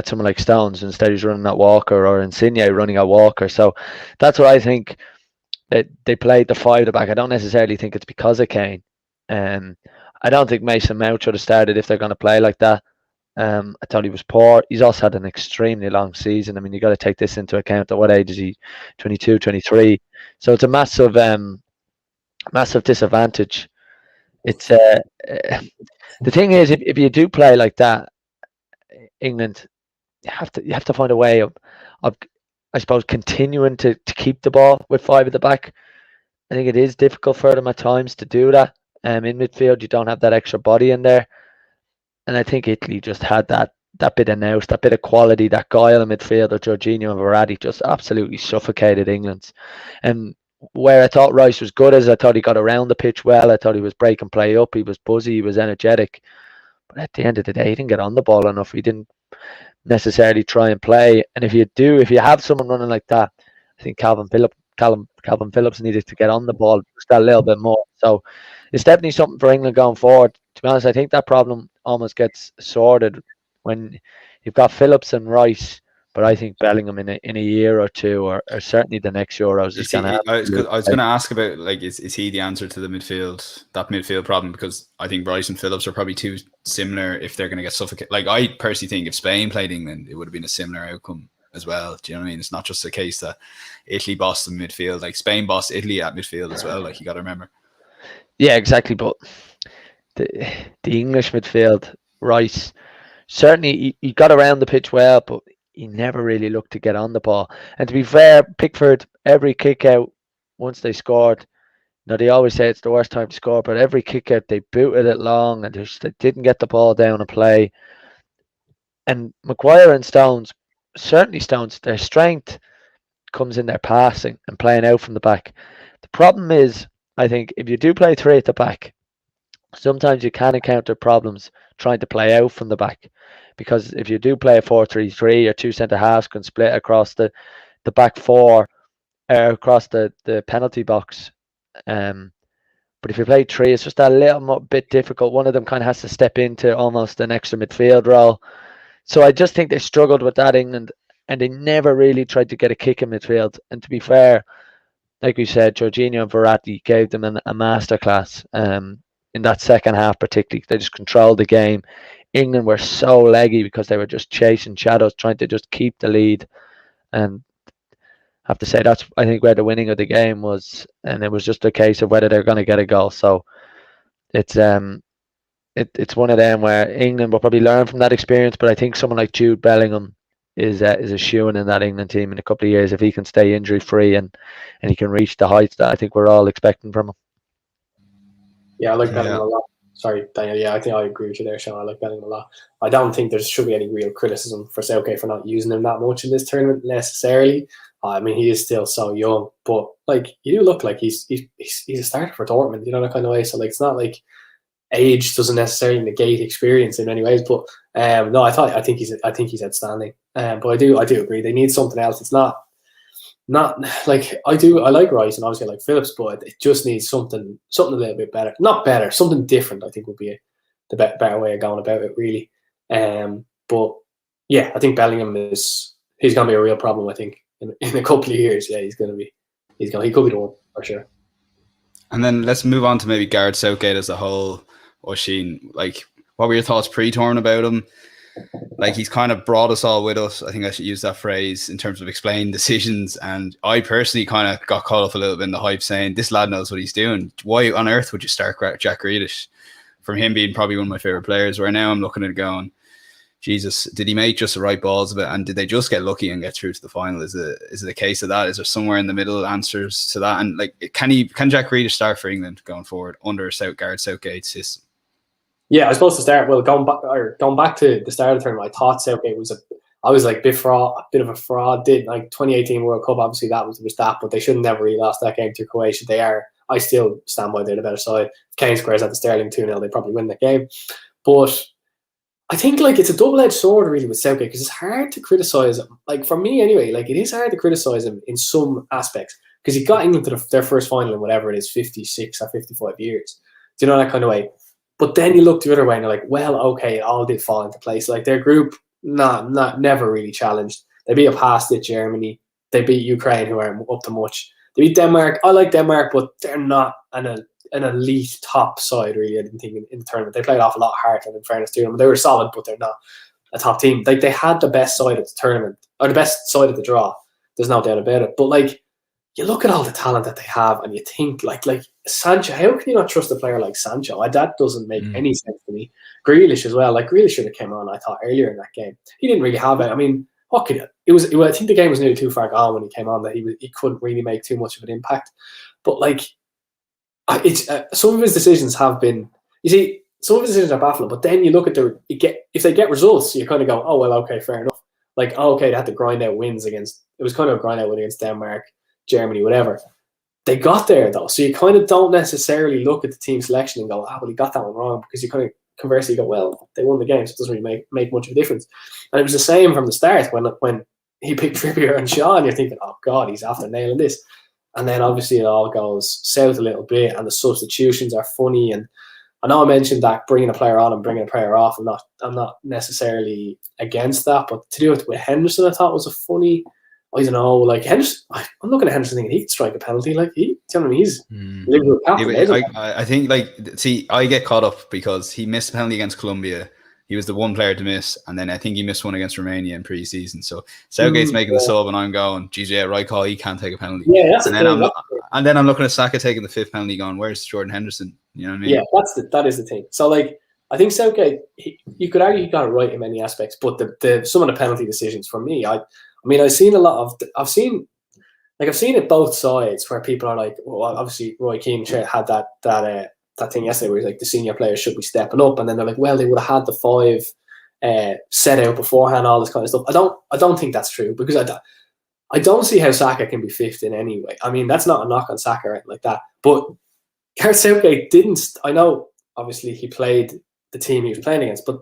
someone like Stones. Instead he's running at Walker, or Insigne running at Walker. So that's what I think, that they played the 5 at the back. I don't necessarily think it's because of Kane. I don't think Mason Mount should have started if they're going to play like that. I thought he was poor. He's also had an extremely long season. I mean, you got to take this into account. At what age is he? 22, 23. So it's a massive disadvantage. It's the thing is, if you do play like that, England, you have to find a way of I suppose continuing to keep the ball with 5 at the back. I think it is difficult for them at times to do that. In midfield, you don't have that extra body in there. And I think Italy just had that bit of nous, that bit of quality, that guile in midfield of Jorginho and Verratti just absolutely suffocated England's. And where I thought Rice was good as, I thought he got around the pitch well. I thought he was breaking play up. He was buzzy. He was energetic. But at the end of the day, he didn't get on the ball enough. He didn't necessarily try and play. And if you have someone running like that, I think Calvin Phillips needed to get on the ball just a little bit more. So it's definitely something for England going forward. To be honest, I think that problem almost gets sorted when you've got Phillips and Rice, but I think Bellingham in a year or two, or certainly the next Euros, is going to happen. I was going to ask about, like, is he the answer to that midfield problem? Because I think Rice and Phillips are probably too similar if they're going to get suffocated. Like, I personally think if Spain played England, it would have been a similar outcome as well. Do you know what I mean? It's not just a case that Italy bossed them midfield. Like, Spain bossed Italy at midfield as well. Like, you got to remember. Yeah, exactly. But the English midfield, Rice, certainly he got around the pitch well, but he never really looked to get on the ball. And to be fair, Pickford, every kick out, once they scored, now they always say it's the worst time to score, but every kick out they booted it long, and they didn't get the ball down and play. And Maguire and Stones, certainly Stones, their strength comes in their passing and playing out from the back. The problem is, I think, if you do play 3 at the back, sometimes you can encounter problems trying to play out from the back, because if you do play a 4-3-3, your 2 centre halves can split across the back 4, across the penalty box. But if you play 3, it's just a little bit difficult. One of them kind of has to step into almost an extra midfield role. So I just think they struggled with that, England, and they never really tried to get a kick in midfield. And to be fair, like we said, Jorginho and Verratti gave them a masterclass in that second half, particularly. They just controlled the game. England were so leggy because they were just chasing shadows, trying to just keep the lead. And I have to say, that's, I think, where the winning of the game was. And it was just a case of whether they're going to get a goal. So it's one of them where England will probably learn from that experience. But I think someone like Jude Bellingham is a shoo-in in that England team in a couple of years, if he can stay injury-free and he can reach the heights that I think we're all expecting from him. Yeah, I like Bellingham a lot. Sorry, Daniel. Yeah, I think I agree with you there, Sean. I like Bellingham a lot. I don't think there should be any real criticism for Southgate for not using him that much in this tournament necessarily. I mean, he is still so young, but like, you do look like he's a starter for Dortmund, you know, that kind of way. So like, it's not like age doesn't necessarily negate experience in many ways. But no, I think he's outstanding. But I do agree. They need something else. It's not not like I do. I like Rice and obviously I like Phillips, but it just needs something a little bit better. Not better, something different. I think would be the better way of going about it, really. But yeah, I think Bellingham he's going to be a real problem. I think in a couple of years, yeah, he could be the one for sure. And then let's move on to maybe Gareth Southgate as a whole. Oisin, like, what were your thoughts pre-tournament about him? Like, he's kind of brought us all with us. I think I should use that phrase in terms of explaining decisions. And I personally kind of got caught up a little bit in the hype saying, this lad knows what he's doing. Why on earth would you start Jack Grealish? From him being probably one of my favourite players, where now I'm looking at it going, Jesus, did he make just the right balls of it? And did they just get lucky and get through to the final? Is it a case of that? Is there somewhere in the middle answers to that? And like, can Jack Grealish start for England going forward under Gareth Southgate's system? Yeah, I suppose to start, well, going back to the start of the tournament, I thought Southgate was I was like a bit of a fraud. Did like 2018 World Cup, obviously that was that, but they should have never really lost that game to Croatia. I still stand by they're the better side. If Kane squares at the Sterling 2-0, they probably win that game. But I think like it's a double-edged sword really with Southgate because it's hard to criticise him. Like for me anyway, like it is hard to criticise him in some aspects because he got England to their first final in whatever it is, 56 or 55 years. Do you know that kind of way? But then you look the other way and you're like, well, okay, it all did fall into place. Like their group, never really challenged. They beat a past-it Germany. They beat Ukraine, who aren't up to much. They beat Denmark. I like Denmark, but they're not an elite top side, really, I didn't think, in the tournament. They played off a lot harder, in fairness to them. They were solid, but they're not a top team. Like they had the best side of the tournament, or the best side of the draw. There's no doubt about it. But like, you look at all the talent that they have and you think like Sancho, how can you not trust a player like Sancho? That doesn't make any sense to me. Grealish as well. Like Grealish should have came on, I thought, earlier in that game. He didn't really have it. I mean, what could it was I think the game was nearly too far gone when he came on that he couldn't really make too much of an impact. But like it's some of his decisions have been, you see, some of his decisions are baffling, but then you look at if they get results, you kind of go, oh well, okay, fair enough. Like, oh, okay, they had to grind out wins against Denmark, Germany, whatever. They got there though, so you kind of don't necessarily look at the team selection and go, well, he got that one wrong, because you kind of conversely go, well, they won the game, so it doesn't really make much of a difference. And it was the same from the start when he picked Trippier and Shaw, and you're thinking, oh god, he's after nailing this. And then obviously it all goes south a little bit, and the substitutions are funny. And I know I mentioned that bringing a player on and bringing a player off. I'm not necessarily against that, but to do it with Henderson, I thought was a funny. I don't know, like Henderson. I'm looking at Henderson thinking he could strike a penalty. Like he's Liverpool captain. I think I get caught up because he missed a penalty against Colombia. He was the one player to miss, and then I think he missed one against Romania in pre-season. So Southgate's making the sub, and I'm going, geez, yeah, right call. He can't take a penalty. Yeah, that's and then I'm looking at Saka taking the 5th penalty, going, where's Jordan Henderson? You know what I mean? Yeah, that is the thing. So like, I think Southgate, you could argue he got it right in many aspects, but some of the penalty decisions for me, I mean, I've seen it both sides where people are like, well, obviously Roy Keane had that thing yesterday where he's like, the senior players should be stepping up, and then they're like, well, they would have had the 5 set out beforehand, all this kind of stuff. I don't think that's true, because I don't see how Saka can be 5th in any way. I mean, that's not a knock on Saka or anything like that, but Gareth Southgate didn't. I know obviously he played the team he was playing against, but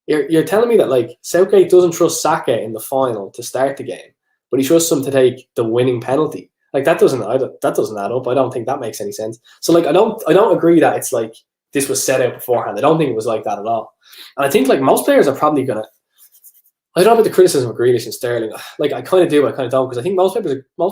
you're telling me that like Southgate doesn't trust Saka in the final to start the game, but he trusts him to take the winning penalty. Like that doesn't add up. I don't think that makes any sense. So like I don't agree that it's like this was set out beforehand. I don't think it was like that at all. And I think like most players are probably gonna. I don't know about the criticism of Grealish and Sterling. Like I kind of do, I kind of don't, because I think most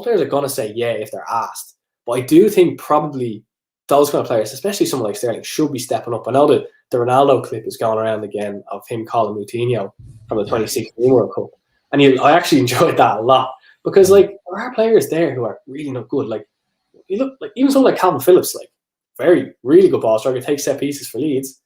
players are gonna say yeah if they're asked. But I do think probably those kind of players, especially someone like Sterling, should be stepping up. I know that the Ronaldo clip is going around again of him calling Moutinho from the 2016 World Cup, and I actually enjoyed that a lot, because like there are players there who are really not good. Like you look like even someone like Calvin Phillips, like really good ball striker, takes set pieces for Leeds.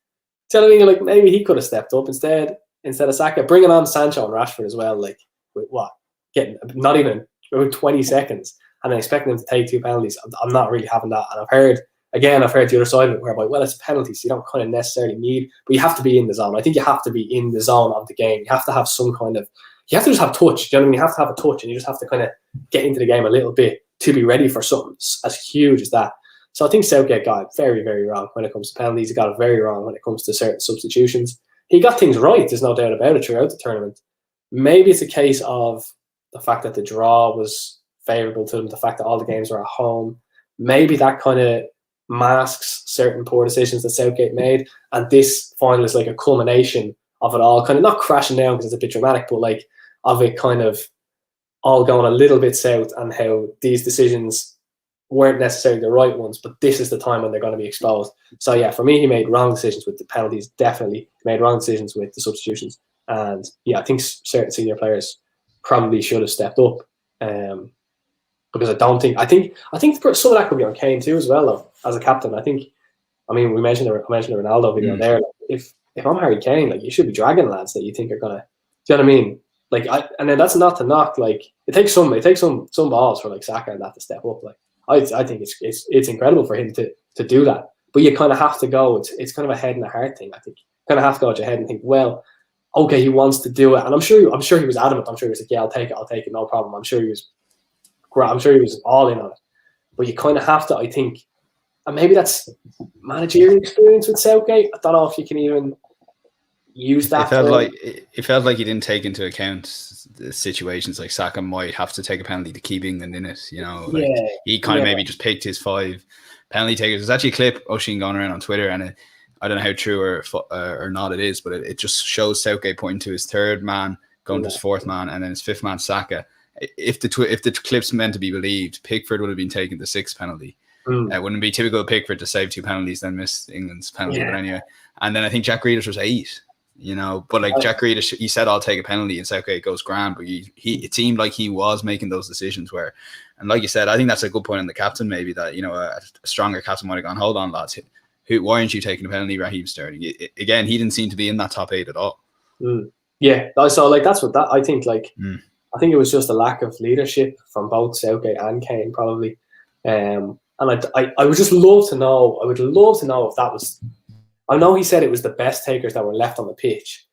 Telling me like maybe he could have stepped up instead of Saka, bringing on Sancho and Rashford as well. Like with what, getting not even about 20 seconds and then expecting them to take 2 penalties. I'm not really having that, and I've heard the other side of it, whereby, well, it's a penalty, so you don't kind of necessarily need, but you have to be in the zone. I think you have to be in the zone of the game. You have to have some kind of, you have to just have touch. Do you know what I mean? You have to have a touch, and you just have to kind of get into the game a little bit to be ready for something as huge as that. So I think Southgate got it very, very wrong when it comes to penalties. He got it very wrong when it comes to certain substitutions. He got things right, there's no doubt about it, throughout the tournament. Maybe it's a case of the fact that the draw was favourable to them. The fact that all the games are at home, maybe that kind of masks certain poor decisions that Southgate made, and this final is like a culmination of it all, kind of not crashing down because it's a bit dramatic, but like of it kind of all going a little bit south, and how these decisions weren't necessarily the right ones, but this is the time when they're going to be exposed. So yeah, for me, he made wrong decisions with the penalties. Definitely made wrong decisions with the substitutions, and yeah, I think certain senior players probably should have stepped up. Because I think some of that could be on Kane too as well, though, as a captain. I mean, we mentioned the Ronaldo video there. Like, if I'm Harry Kane, like, you should be dragging lads that you think are gonna. Do you know what I mean? Like, and then that's not to knock. Like, it takes some balls for like Saka and that to step up. Like, I think it's incredible for him to do that. But you kind of have to go. It's kind of a head and a heart thing. I think you kind of have to go at your head and think, well, okay, he wants to do it, and I'm sure he was adamant. I'm sure he was like, yeah, I'll take it, no problem. I'm sure he was all in on it. But you kind of have to, I think, and maybe that's managerial experience with Southgate. I don't know if you can even use that. It felt like he didn't take into account the situations like Saka might have to take a penalty to keep England in it. You know, like, he kind of maybe just picked his 5 penalty takers. There's actually a clip Oisin going around on Twitter, and I don't know how true or not it is, but it just shows Southgate pointing to his 3rd man, going to his 4th man, and then his 5th man, Saka. If the clip's meant to be believed, Pickford would have been taking the 6th penalty. It wouldn't be typical of Pickford to save 2 penalties, then miss England's penalty. But anyway, and then I think Jack Grealish was 8. You know, but like Jack Grealish, he said, "I'll take a penalty," and Southgate goes grand. But it seemed like he was making those decisions where, and like you said, I think that's a good point on the captain. Maybe that, you know, a stronger captain might have gone, "Hold on, lads, why aren't you taking a penalty, Raheem Sterling?" Again, he didn't seem to be in that top 8 at all. Yeah, so like that's what I think. Like, I think it was just a lack of leadership from both Southgate and Kane, probably. And I would just love to know. I would love to know if that was. I know he said it was the best takers that were left on the pitch.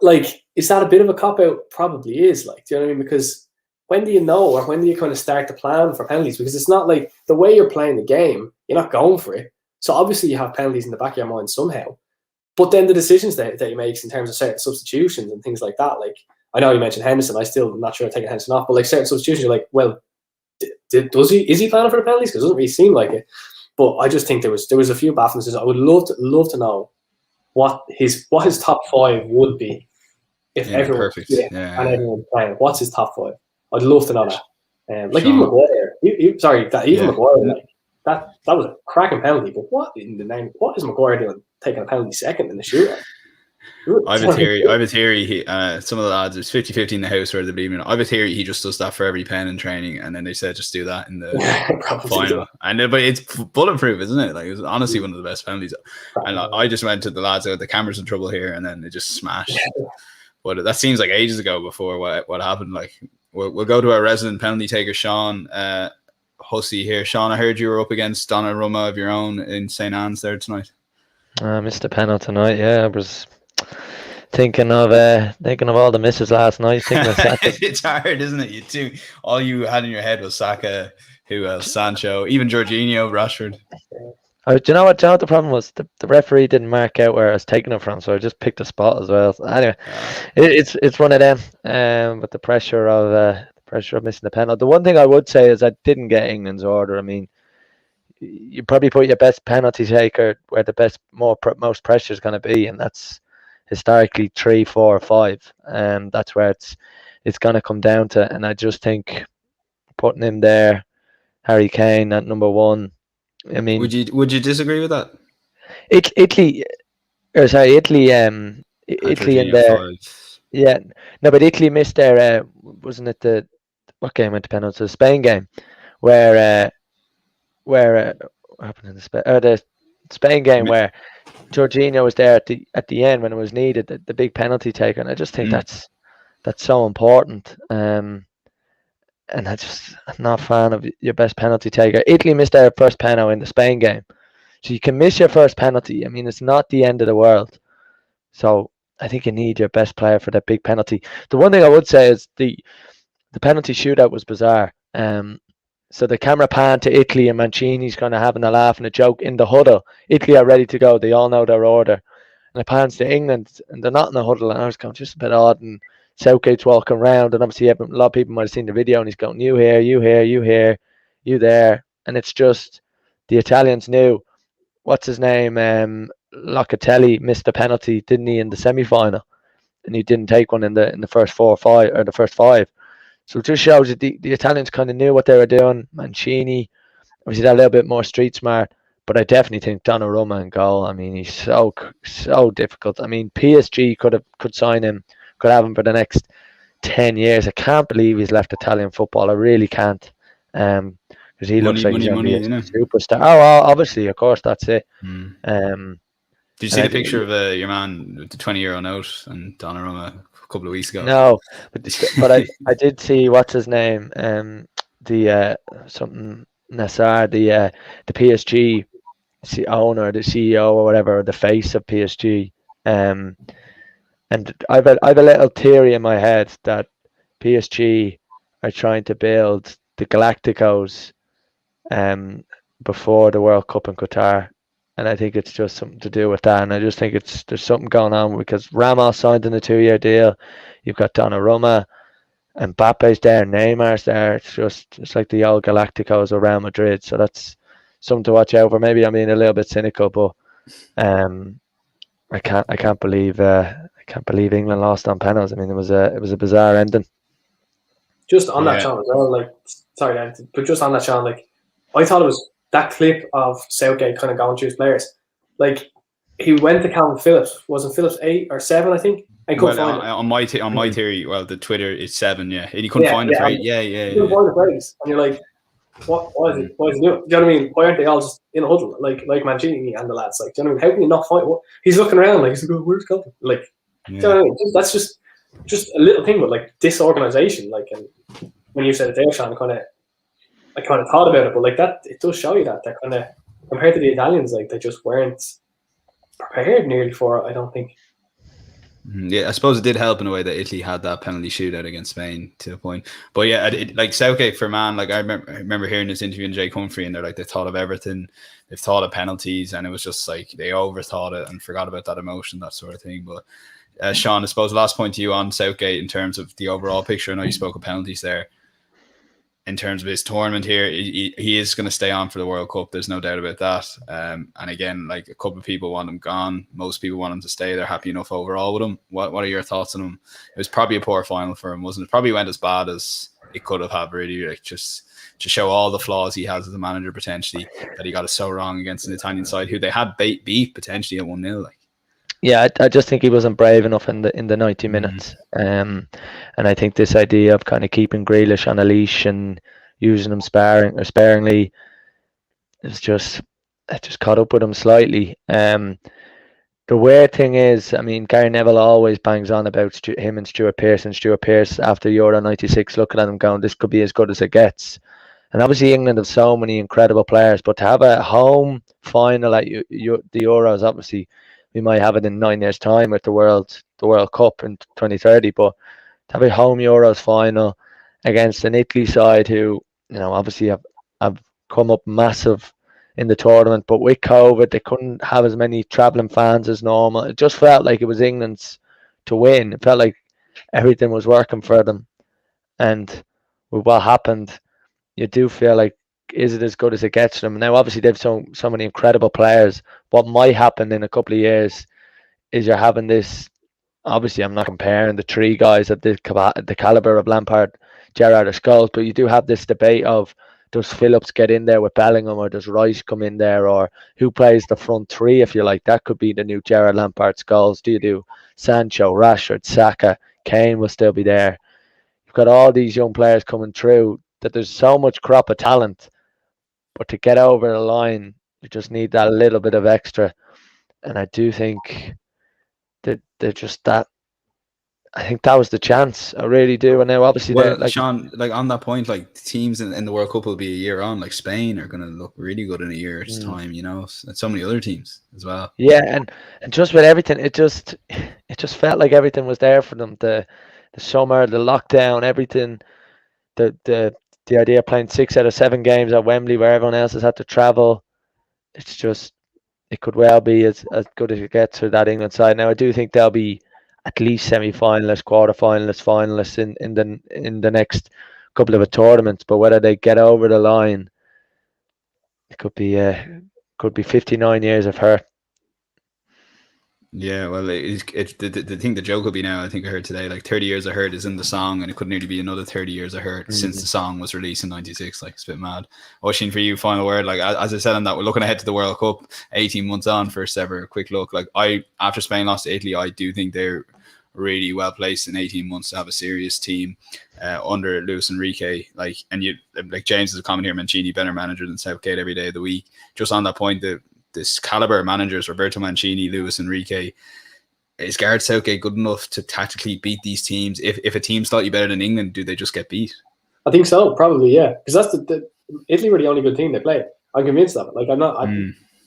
Like, is that a bit of a cop-out? Probably is. Like, do you know what I mean? Because when do you know, or when do you kind of start to plan for penalties? Because it's not like the way you're playing the game, you're not going for it. So obviously you have penalties in the back of your mind somehow. But then the decisions that he makes in terms of certain substitutions and things like that, like, I know you mentioned Henderson. I still am not sure I'm taking Henderson off, but like certain substitutions, you're like, well, is he planning for the penalties? Because it doesn't really seem like it. But I just think there was a few bafflements. I would love to know what his top 5 would be if everyone and everyone playing. What's his top 5? I'd love to know that. Like, even Maguire. Maguire. Like, that was a cracking penalty. But what in the name? What is Maguire doing taking a penalty second in the shootout? I have a theory. Some of the lads, it's 50-50 in the house where they believe in it. I have a theory he just does that for every pen in training, and then they said just do that in the final. And but it's bulletproof, isn't it? Like, it was honestly one of the best penalties. And I just went to the lads, the camera's in trouble here, and then it just smashed. But that seems like ages ago before what happened. Like, we'll go to our resident penalty taker, Sean Hussey here. Sean, I heard you were up against Donnarumma of your own in St. Anne's there tonight. I missed a penalty tonight. Yeah, I was thinking of all the misses last night. It's hard, isn't it? You too. All you had in your head was Saka, who else? Sancho, even Jorginho, Rashford. Do you know what the problem was? The referee didn't mark out where I was taking it from, so I just picked a spot as well. So anyway, it's one of them. But the pressure of missing the penalty. The one thing I would say is I didn't get England's order. I mean, you probably put your best penalty taker where the most pressure is going to be, and that's historically 3, 4, or 5, and that's where it's going to come down to. And I just think putting him there, Harry Kane at number 1. I mean, would you disagree with that? Italy in there. 5. Yeah, no, but Italy missed their wasn't it what game went to penalties? The Spain game, where what happened in the Spain game where Jorginho was there at the end when it was needed, the big penalty taker, and I just think that's so important. And I'm not a fan of your best penalty taker. Italy missed their first penalty in the Spain game, so you can miss your first penalty. I mean, it's not the end of the world. So I think you need your best player for that big penalty. The one thing I would say is the penalty shootout was bizarre. So the camera pan to Italy, and Mancini's kind of having a laugh and a joke in the huddle. Italy are ready to go. They all know their order. And it pans to England, and they're not in the huddle. And I was going, just a bit odd. And Southgate's walking around, and obviously a lot of people might have seen the video, and he's going, you here, you here, you here, you there, and it's just the Italians knew. What's his name? Locatelli missed a penalty, didn't he, in the semi-final, and he didn't take one in the first 4 or 5 or the first 5. So it just shows that the Italians kind of knew what they were doing. Mancini, obviously, that a little bit more street smart, but I definitely think Donnarumma in goal. I mean, he's so difficult. I mean, PSG could sign him, could have him for the next 10 years. I can't believe he's left Italian football. I really can't. Because he looks like he's going to be a superstar. Oh, well, obviously, of course, that's it. Did you see the picture of your man with the 20-euro note and Donnarumma a couple of weeks ago? No, but I did see, what's his name? Something Nassar, the PSG owner, the CEO or whatever, the face of PSG. And I've a little theory in my head that PSG are trying to build the Galacticos before the World Cup in Qatar, and I think it's just something to do with that. And I just think there's something going on, because Ramos signed in a 2-year deal. You've got Donnarumma, and Mbappe's there, Neymar's there. It's like the old Galacticos of Real Madrid. So that's something to watch out for. Maybe I'm being a little bit cynical, but I can't believe England lost on penalties. I mean, it was a bizarre ending. Just on that, Sean, as well, like, sorry, Dan, but just on that, Sean, like, I thought it was that clip of Southgate kind of going through his players. Like, he went to Calvin Phillips. Wasn't Phillips 8 or 7, I think? I couldn't find it. On my theory, well, the Twitter is 7, yeah. And he couldn't find it, right? Yeah. You couldn't find the players. And you're like, why is he doing? Do you know what I mean? Why aren't they all just in a huddle, like Mancini and the lads? Like, do you know what I mean? How can you not find what? He's looking around like, he's like, oh, where's Calvin? Like, do you know what I mean? That's just a little thing with, like, disorganization. Like, and when you said it there, Sean, I kind of thought about it, but like that, it does show you that they're kind of, compared to the Italians, like, they just weren't prepared nearly for it, I don't think. Yeah, I suppose it did help in a way that Italy had that penalty shootout against Spain to a point. But yeah, like Southgate, for man, like I remember hearing this interview in Jake Humphrey, and they're like, they thought of everything, they've thought of penalties, and it was just like they overthought it and forgot about that emotion, that sort of thing. But Sean, I suppose last point to you on Southgate in terms of the overall picture. I know you spoke of penalties there. In terms of his tournament here, he is going to stay on for the World Cup. There's no doubt about that. And again, like, a couple of people want him gone. Most people want him to stay. They're happy enough overall with him. What are your thoughts on him? It was probably a poor final for him, wasn't it? Probably went as bad as it could have had, really. Like, just to show all the flaws he has as a manager, potentially, that he got it so wrong against an Italian side who they had beat potentially at 1-0. Like. Yeah, I just think he wasn't brave enough in the 90 minutes. And I think this idea of kind of keeping Grealish on a leash and using him sparingly is just caught up with him slightly. The weird thing is, I mean, Gary Neville always bangs on about him and Stuart Pearce, after Euro 96, looking at him going, this could be as good as it gets. And obviously England have so many incredible players, but to have a home final at the Euros, obviously we might have it in 9 years' time with the World Cup in 2030, but to have a home Euros final against an Italy side who, you know, obviously have come up massive in the tournament, but with COVID they couldn't have as many travelling fans as normal. It just felt like it was England's to win. It felt like everything was working for them, and with what happened, you do feel like, is it as good as it gets them? Now, obviously, they've so many incredible players. What might happen in a couple of years is you're having this. Obviously, I'm not comparing the three guys at the caliber of Lampard, Gerrard, or Scholes, but you do have this debate of, does Phillips get in there with Bellingham, or does Rice come in there, or who plays the front three, if you like? That could be the new Gerrard, Lampard, Scholes. Do you do Sancho, Rashford, Saka, Kane will still be there? You've got all these young players coming through, that there's so much crop of talent. But to get over the line, you just need that little bit of extra. And I do think that they're just that. I think that was the chance. I really do. And now, obviously, like, Sean, like, on that point, like, teams in the World Cup will be a year on. Like, Spain are going to look really good in a year's time, you know. And so many other teams as well. Yeah, and just with everything, it just felt like everything was there for them. The summer, the lockdown, everything. The idea of playing 6 out of 7 games at Wembley, where everyone else has had to travel, it could well be as good as it gets for that England side. Now, I do think they'll be at least semi-finalists, quarter-finalists, finalists in the next couple of tournaments. But whether they get over the line, it could be 59 years of hurt. Yeah, well, the thing, the joke will be now, I think I heard today, like 30 years of hurt is in the song, and it could nearly be another 30 years of hurt since the song was released in 96. Like, it's a bit mad. Oisin, for you, final word. Like, as I said on that, we're looking ahead to the World Cup, 18 months on, first ever quick look. Like, after Spain lost to Italy, I do think they're really well placed in 18 months to have a serious team under Luis Enrique. Like, and you, like James is a comment here, Mancini better manager than Southgate every day of the week. Just on that point, this caliber of managers, Roberto Mancini, Luis Enrique, is Gareth Southgate good enough to tactically beat these teams? If a team's slightly better than England, do they just get beat? I think so, probably, yeah. Because that's the Italy were the only good team they played. I'm convinced of it. Like, I'm not.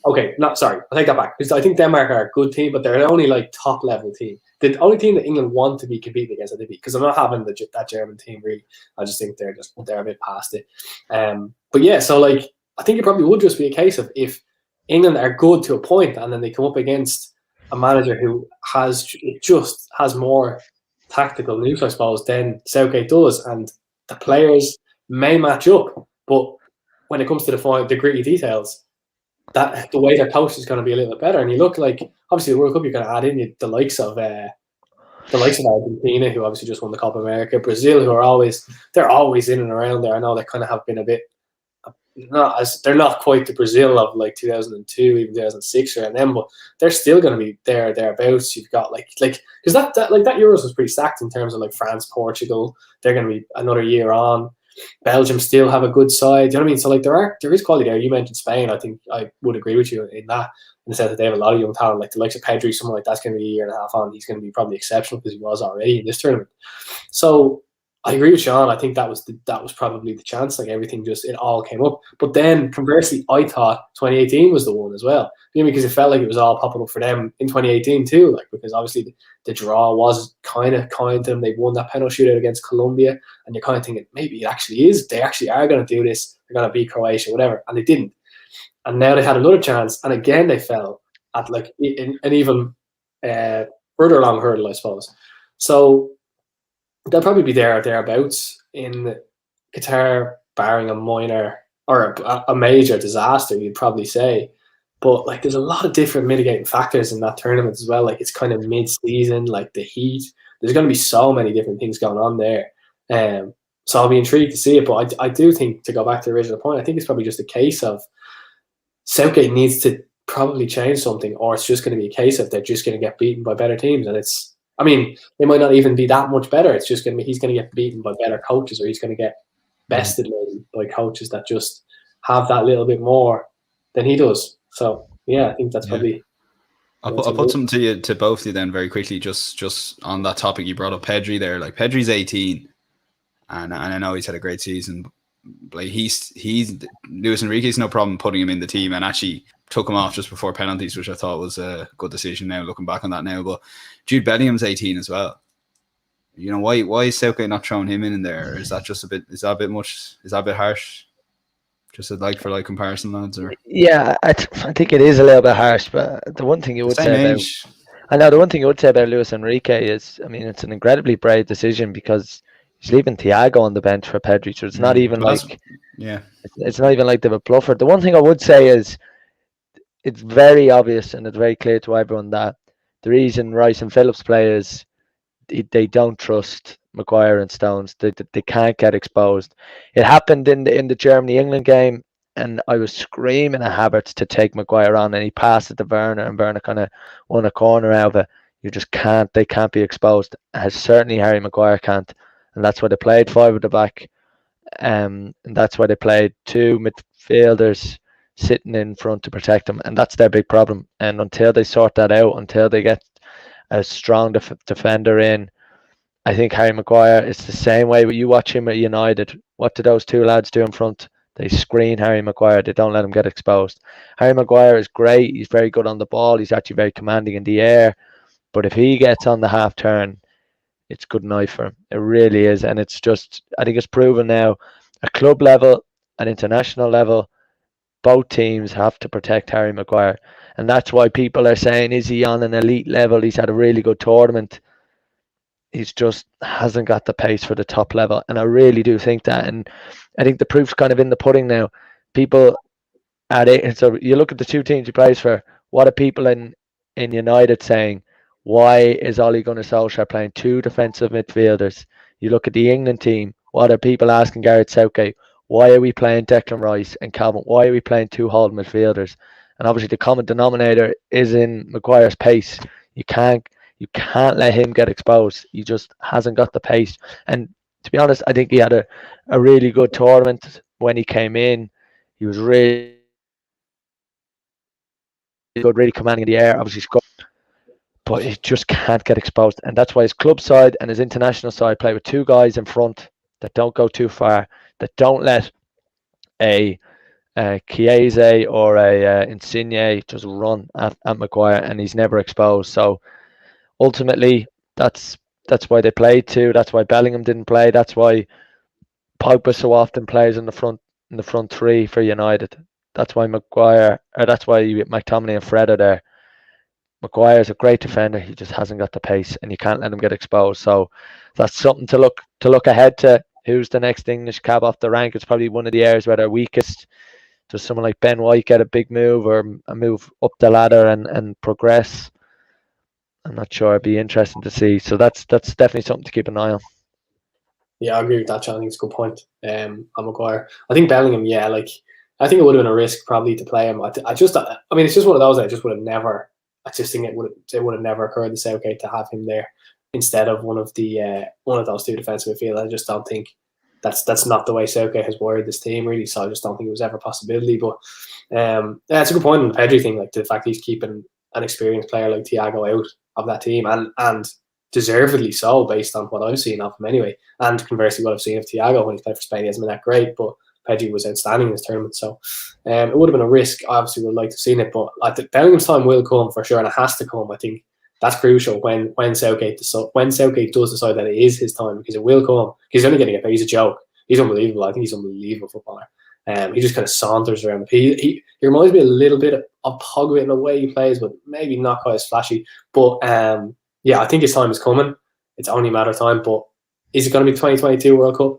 Okay, not sorry. I'll take that back. Because I think Denmark are a good team, but they're only like top level team. The only team that England want to be competing against, they beat. Because I'm not having that German team really. I just think they're a bit past it. But yeah, so like I think it probably would just be a case of if England are good to a point, and then they come up against a manager who has more tactical nous, I suppose, than Southgate does, and the players may match up. But when it comes to the gritty details, that the way they're coached is going to be a little bit better. And you look like, obviously the World Cup, you're going to add in the likes of Argentina, who obviously just won the Copa America, Brazil, who are always in and around there. I know they kind of have been a bit. They're not quite the Brazil of like 2002, even 2006 around them, but they're still going to be thereabouts. You've got like because that Euros was pretty stacked in terms of like France, Portugal. They're going to be another year on. Belgium still have a good side. Do you know what I mean? So like there is quality there. You mentioned Spain. I think I would agree with you in that, in the sense that they have a lot of young talent. Like the likes of Pedri, someone like that's going to be a year and a half on. He's going to be probably exceptional because he was already in this tournament. So I agree with Sean. I think that was probably the chance. Like everything it all came up. But then conversely, I thought 2018 was the one as well. You know, because it felt like it was all popping up for them in 2018 too. Like because obviously the draw was kind of them. They won that penalty shootout against Colombia, and you're kind of thinking maybe it actually is. They actually are going to do this. They're going to beat Croatia, whatever, and they didn't. And now they had another chance, and again they fell at like an even further along hurdle, I suppose. So they'll probably be thereabouts in Qatar, barring a minor or a major disaster, you'd probably say. But like, there's a lot of different mitigating factors in that tournament as well. Like, it's kind of mid-season, like the heat. There's going to be so many different things going on there. So I'll be intrigued to see it. But I do think, to go back to the original point, I think it's probably just a case of Southgate needs to probably change something, or it's just going to be a case of they're just going to get beaten by better teams, and I mean, they might not even be that much better. It's just he's going to get beaten by better coaches, or he's going to get bested maybe by coaches that just have that little bit more than he does. So yeah, I think that's probably. I'll put something to both of you then very quickly. Just on that topic, you brought up Pedri there. Like Pedri's 18, and I know he's had a great season. Like he's Luis Enrique's no problem putting him in the team, and actually took him off just before penalties, which I thought was a good decision now, looking back on that now. But Jude Bellingham's 18 as well. You know, why is Southgate not throwing him in there? Is that just a bit much? Is that a bit harsh? Just a like for like comparison, lads? Or yeah, I think it is a little bit harsh, but the one thing you would say about Luis Enrique is, I mean, it's an incredibly brave decision because he's leaving Thiago on the bench for Pedri, so it's not even it's not even like they have a bluffer. The one thing I would say is, it's very obvious and it's very clear to everyone that the reason Rice and Phillips play is they don't trust Maguire and Stones. They can't get exposed. It happened in the Germany-England game, and I was screaming at Havertz to take Maguire on, and he passed it to Werner, and Werner kind of won a corner out of it. You just can't. They can't be exposed. As certainly Harry Maguire can't, and that's why they played 5 at the back, and that's why they played 2 midfielders sitting in front to protect them, and that's their big problem. And until they sort that out, until they get a strong defender in, I think Harry Maguire, it's the same way when you watch him at United. What do those 2 lads do in front? They screen Harry Maguire. They don't let him get exposed. Harry Maguire is great. He's very good on the ball. He's actually very commanding in the air. But if he gets on the half turn, it's good night for him. It really is. And it's just, I think it's proven now, at club level and international level, both teams have to protect Harry Maguire. And that's why people are saying, is he on an elite level? He's had a really good tournament. he's just hasn't got the pace for the top level. And I really do think that. And I think the proof's kind of in the pudding now. People at it, so you look at the two teams he plays for, what are people in United saying? Why is Ole Gunnar Solskjaer playing two defensive midfielders? You look at the England team, what are people asking Gareth Southgate? Why are we playing Declan Rice and Calvin? Why are we playing two holding midfielders? And obviously the common denominator is in Maguire's pace. You can't let him get exposed. He just hasn't got the pace. And to be honest, I think he had a really good tournament when he came in. He was really good, really commanding in the air, obviously scored, but he just can't get exposed. And that's why his club side and his international side play with two guys in front that don't go too far, that don't let a Chiesa or a Insigne just run at Maguire, and he's never exposed. So ultimately, that's why they played two. That's why Bellingham didn't play. That's why Pogba so often plays in the front three for United. That's why that's why McTominay and Fred are there. Maguire's a great defender. He just hasn't got the pace, and you can't let him get exposed. So that's something to look ahead to. Who's the next English cab off the rank? It's probably one of the areas where they're weakest. Does someone like Ben White get a big move or a move up the ladder and progress? I'm not sure. It'd be interesting to see. So that's definitely something to keep an eye on. Yeah, I agree with that, John. I think it's a good point. On Maguire, I think Bellingham. Yeah, like I think it would have been a risk probably to play him. I mean, it's just one of those. I just would have never. I just think it would have never occurred to Southgate to have him there instead of one of those two defensive midfielders. I just don't think that's not the way Southgate has wired this team really. So I just don't think it was ever a possibility. But yeah, it's a good point on the Pedri thing. Like the fact he's keeping an experienced player like Thiago out of that team and deservedly so based on what I've seen of him anyway. And conversely, what I've seen of Thiago when he's played for Spain, he hasn't been that great, but Pedri was outstanding in this tournament. So it would have been a risk. I obviously would like to have seen it, but I think Bellingham's time will come for sure, and it has to come. I think that's crucial when Southgate does decide that it is his time, because it will come. He's only getting it, but he's a joke. He's unbelievable. I think he's an unbelievable footballer. He just kind of saunters around. He reminds me a little bit of Pogba in the way he plays, but maybe not quite as flashy. But yeah, I think his time is coming. It's only a matter of time. But is it going to be 2022 World Cup?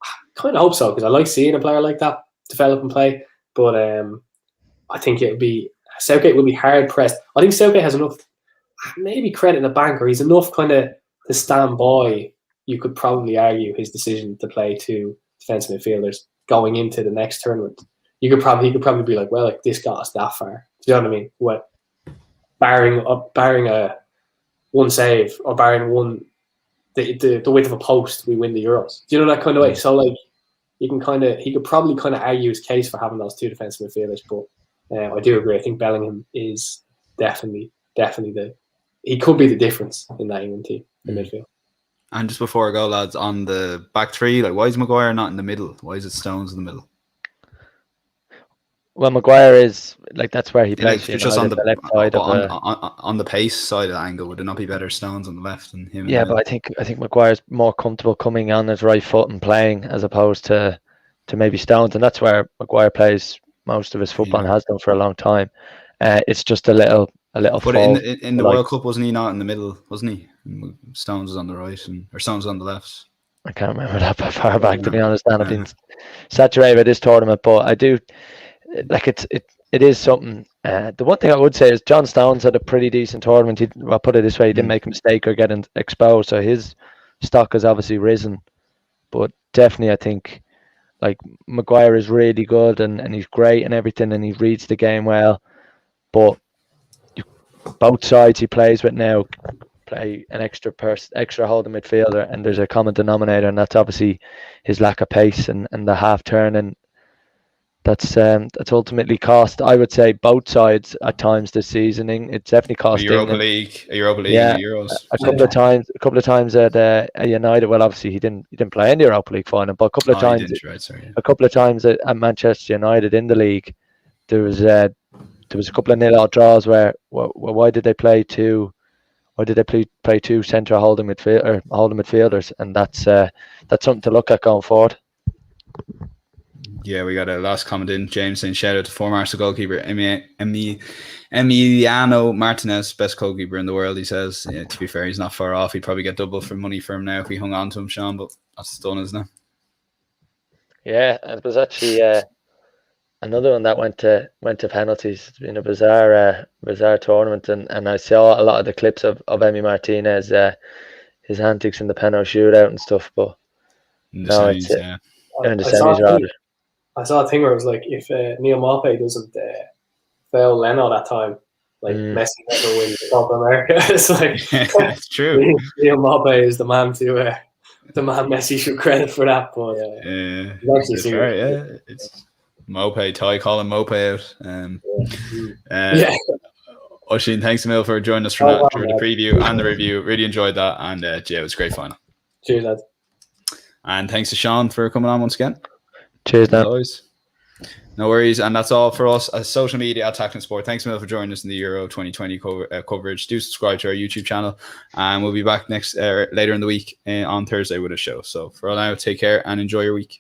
I kind of hope so, because I like seeing a player like that develop and play. But I think Southgate will be hard pressed. I think Southgate has enough, maybe credit in the bank, or he's enough kind of to stand by. You could probably argue his decision to play two defensive midfielders going into the next tournament. He could probably be like, well, like this got us that far. Do you know what I mean? What, barring a one save or barring one the width of a post, we win the Euros. Do you know that kind of way? So like he could probably kind of argue his case for having those two defensive midfielders. But I do agree. I think Bellingham is definitely he could be the difference in that England team in midfield. And just before I go, lads, on the back three, like why is Maguire not in the middle? Why is it Stones in the middle? Well, Maguire is like that's where he plays. Like, just on the left side on the pace side of the angle, would it not be better Stones on the left than him? Yeah, but I think Maguire's more comfortable coming on his right foot and playing as opposed to maybe Stones, and that's where Maguire plays most of his football and has done for a long time. It's just a little. But in the World Cup, wasn't he not in the middle? Wasn't he? Stones was on the right or Stones was on the left. I can't remember that far back, to be honest. Dan, I've been saturated by this tournament, but I do like it is something. The one thing I would say is John Stones had a pretty decent tournament. I'll put it this way: he didn't make a mistake or get exposed, so his stock has obviously risen. But definitely, I think like Maguire is really good and he's great and everything, and he reads the game well. But both sides he plays with now play an extra holding midfielder, and there's a common denominator, and that's obviously his lack of pace and the half turn, and that's ultimately cost, I would say, both sides at times this season. It's definitely cost Europa League, yeah, Euros. A couple of times at United. Well, obviously he didn't play in the Europa League final, but a couple of times at Manchester United in the league, there was a couple of 0-0 draws where why did they play two? Why did they play two centre holding midfielders? And that's something to look at going forward. Yeah, we got a last comment in. James saying shout out to former Arsenal goalkeeper Emiliano Martinez, best goalkeeper in the world. He says, yeah, to be fair, he's not far off. He'd probably get double for money for him now if we hung on to him, Sean. But that's done, isn't it? Yeah, it was actually another one that went to penalties. It's been a bizarre tournament, and I saw a lot of the clips of Emi Martinez, his antics in the penalty shootout and stuff. But In the no, semis, it's yeah. in the semis rather. I saw a thing where it was like, if Neil Maupay doesn't fail Leno that time, like Messi never wins the Copa America. It's like it's true. Neil Maupay is the man Messi should credit for that. But it's fair, yeah. It's Maupay, Ty calling Maupay out. Oisin, thanks a mil for joining us for the preview and the review. Really enjoyed that, and yeah, it was a great final. Cheers, lads. And thanks to Sean for coming on once again. Cheers, now. No worries, and that's all for us as social media at Tackling Sport. Thanks a mil for joining us in the Euro 2020 coverage. Do subscribe to our YouTube channel, and we'll be back later in the week on Thursday with a show. So for now, take care and enjoy your week.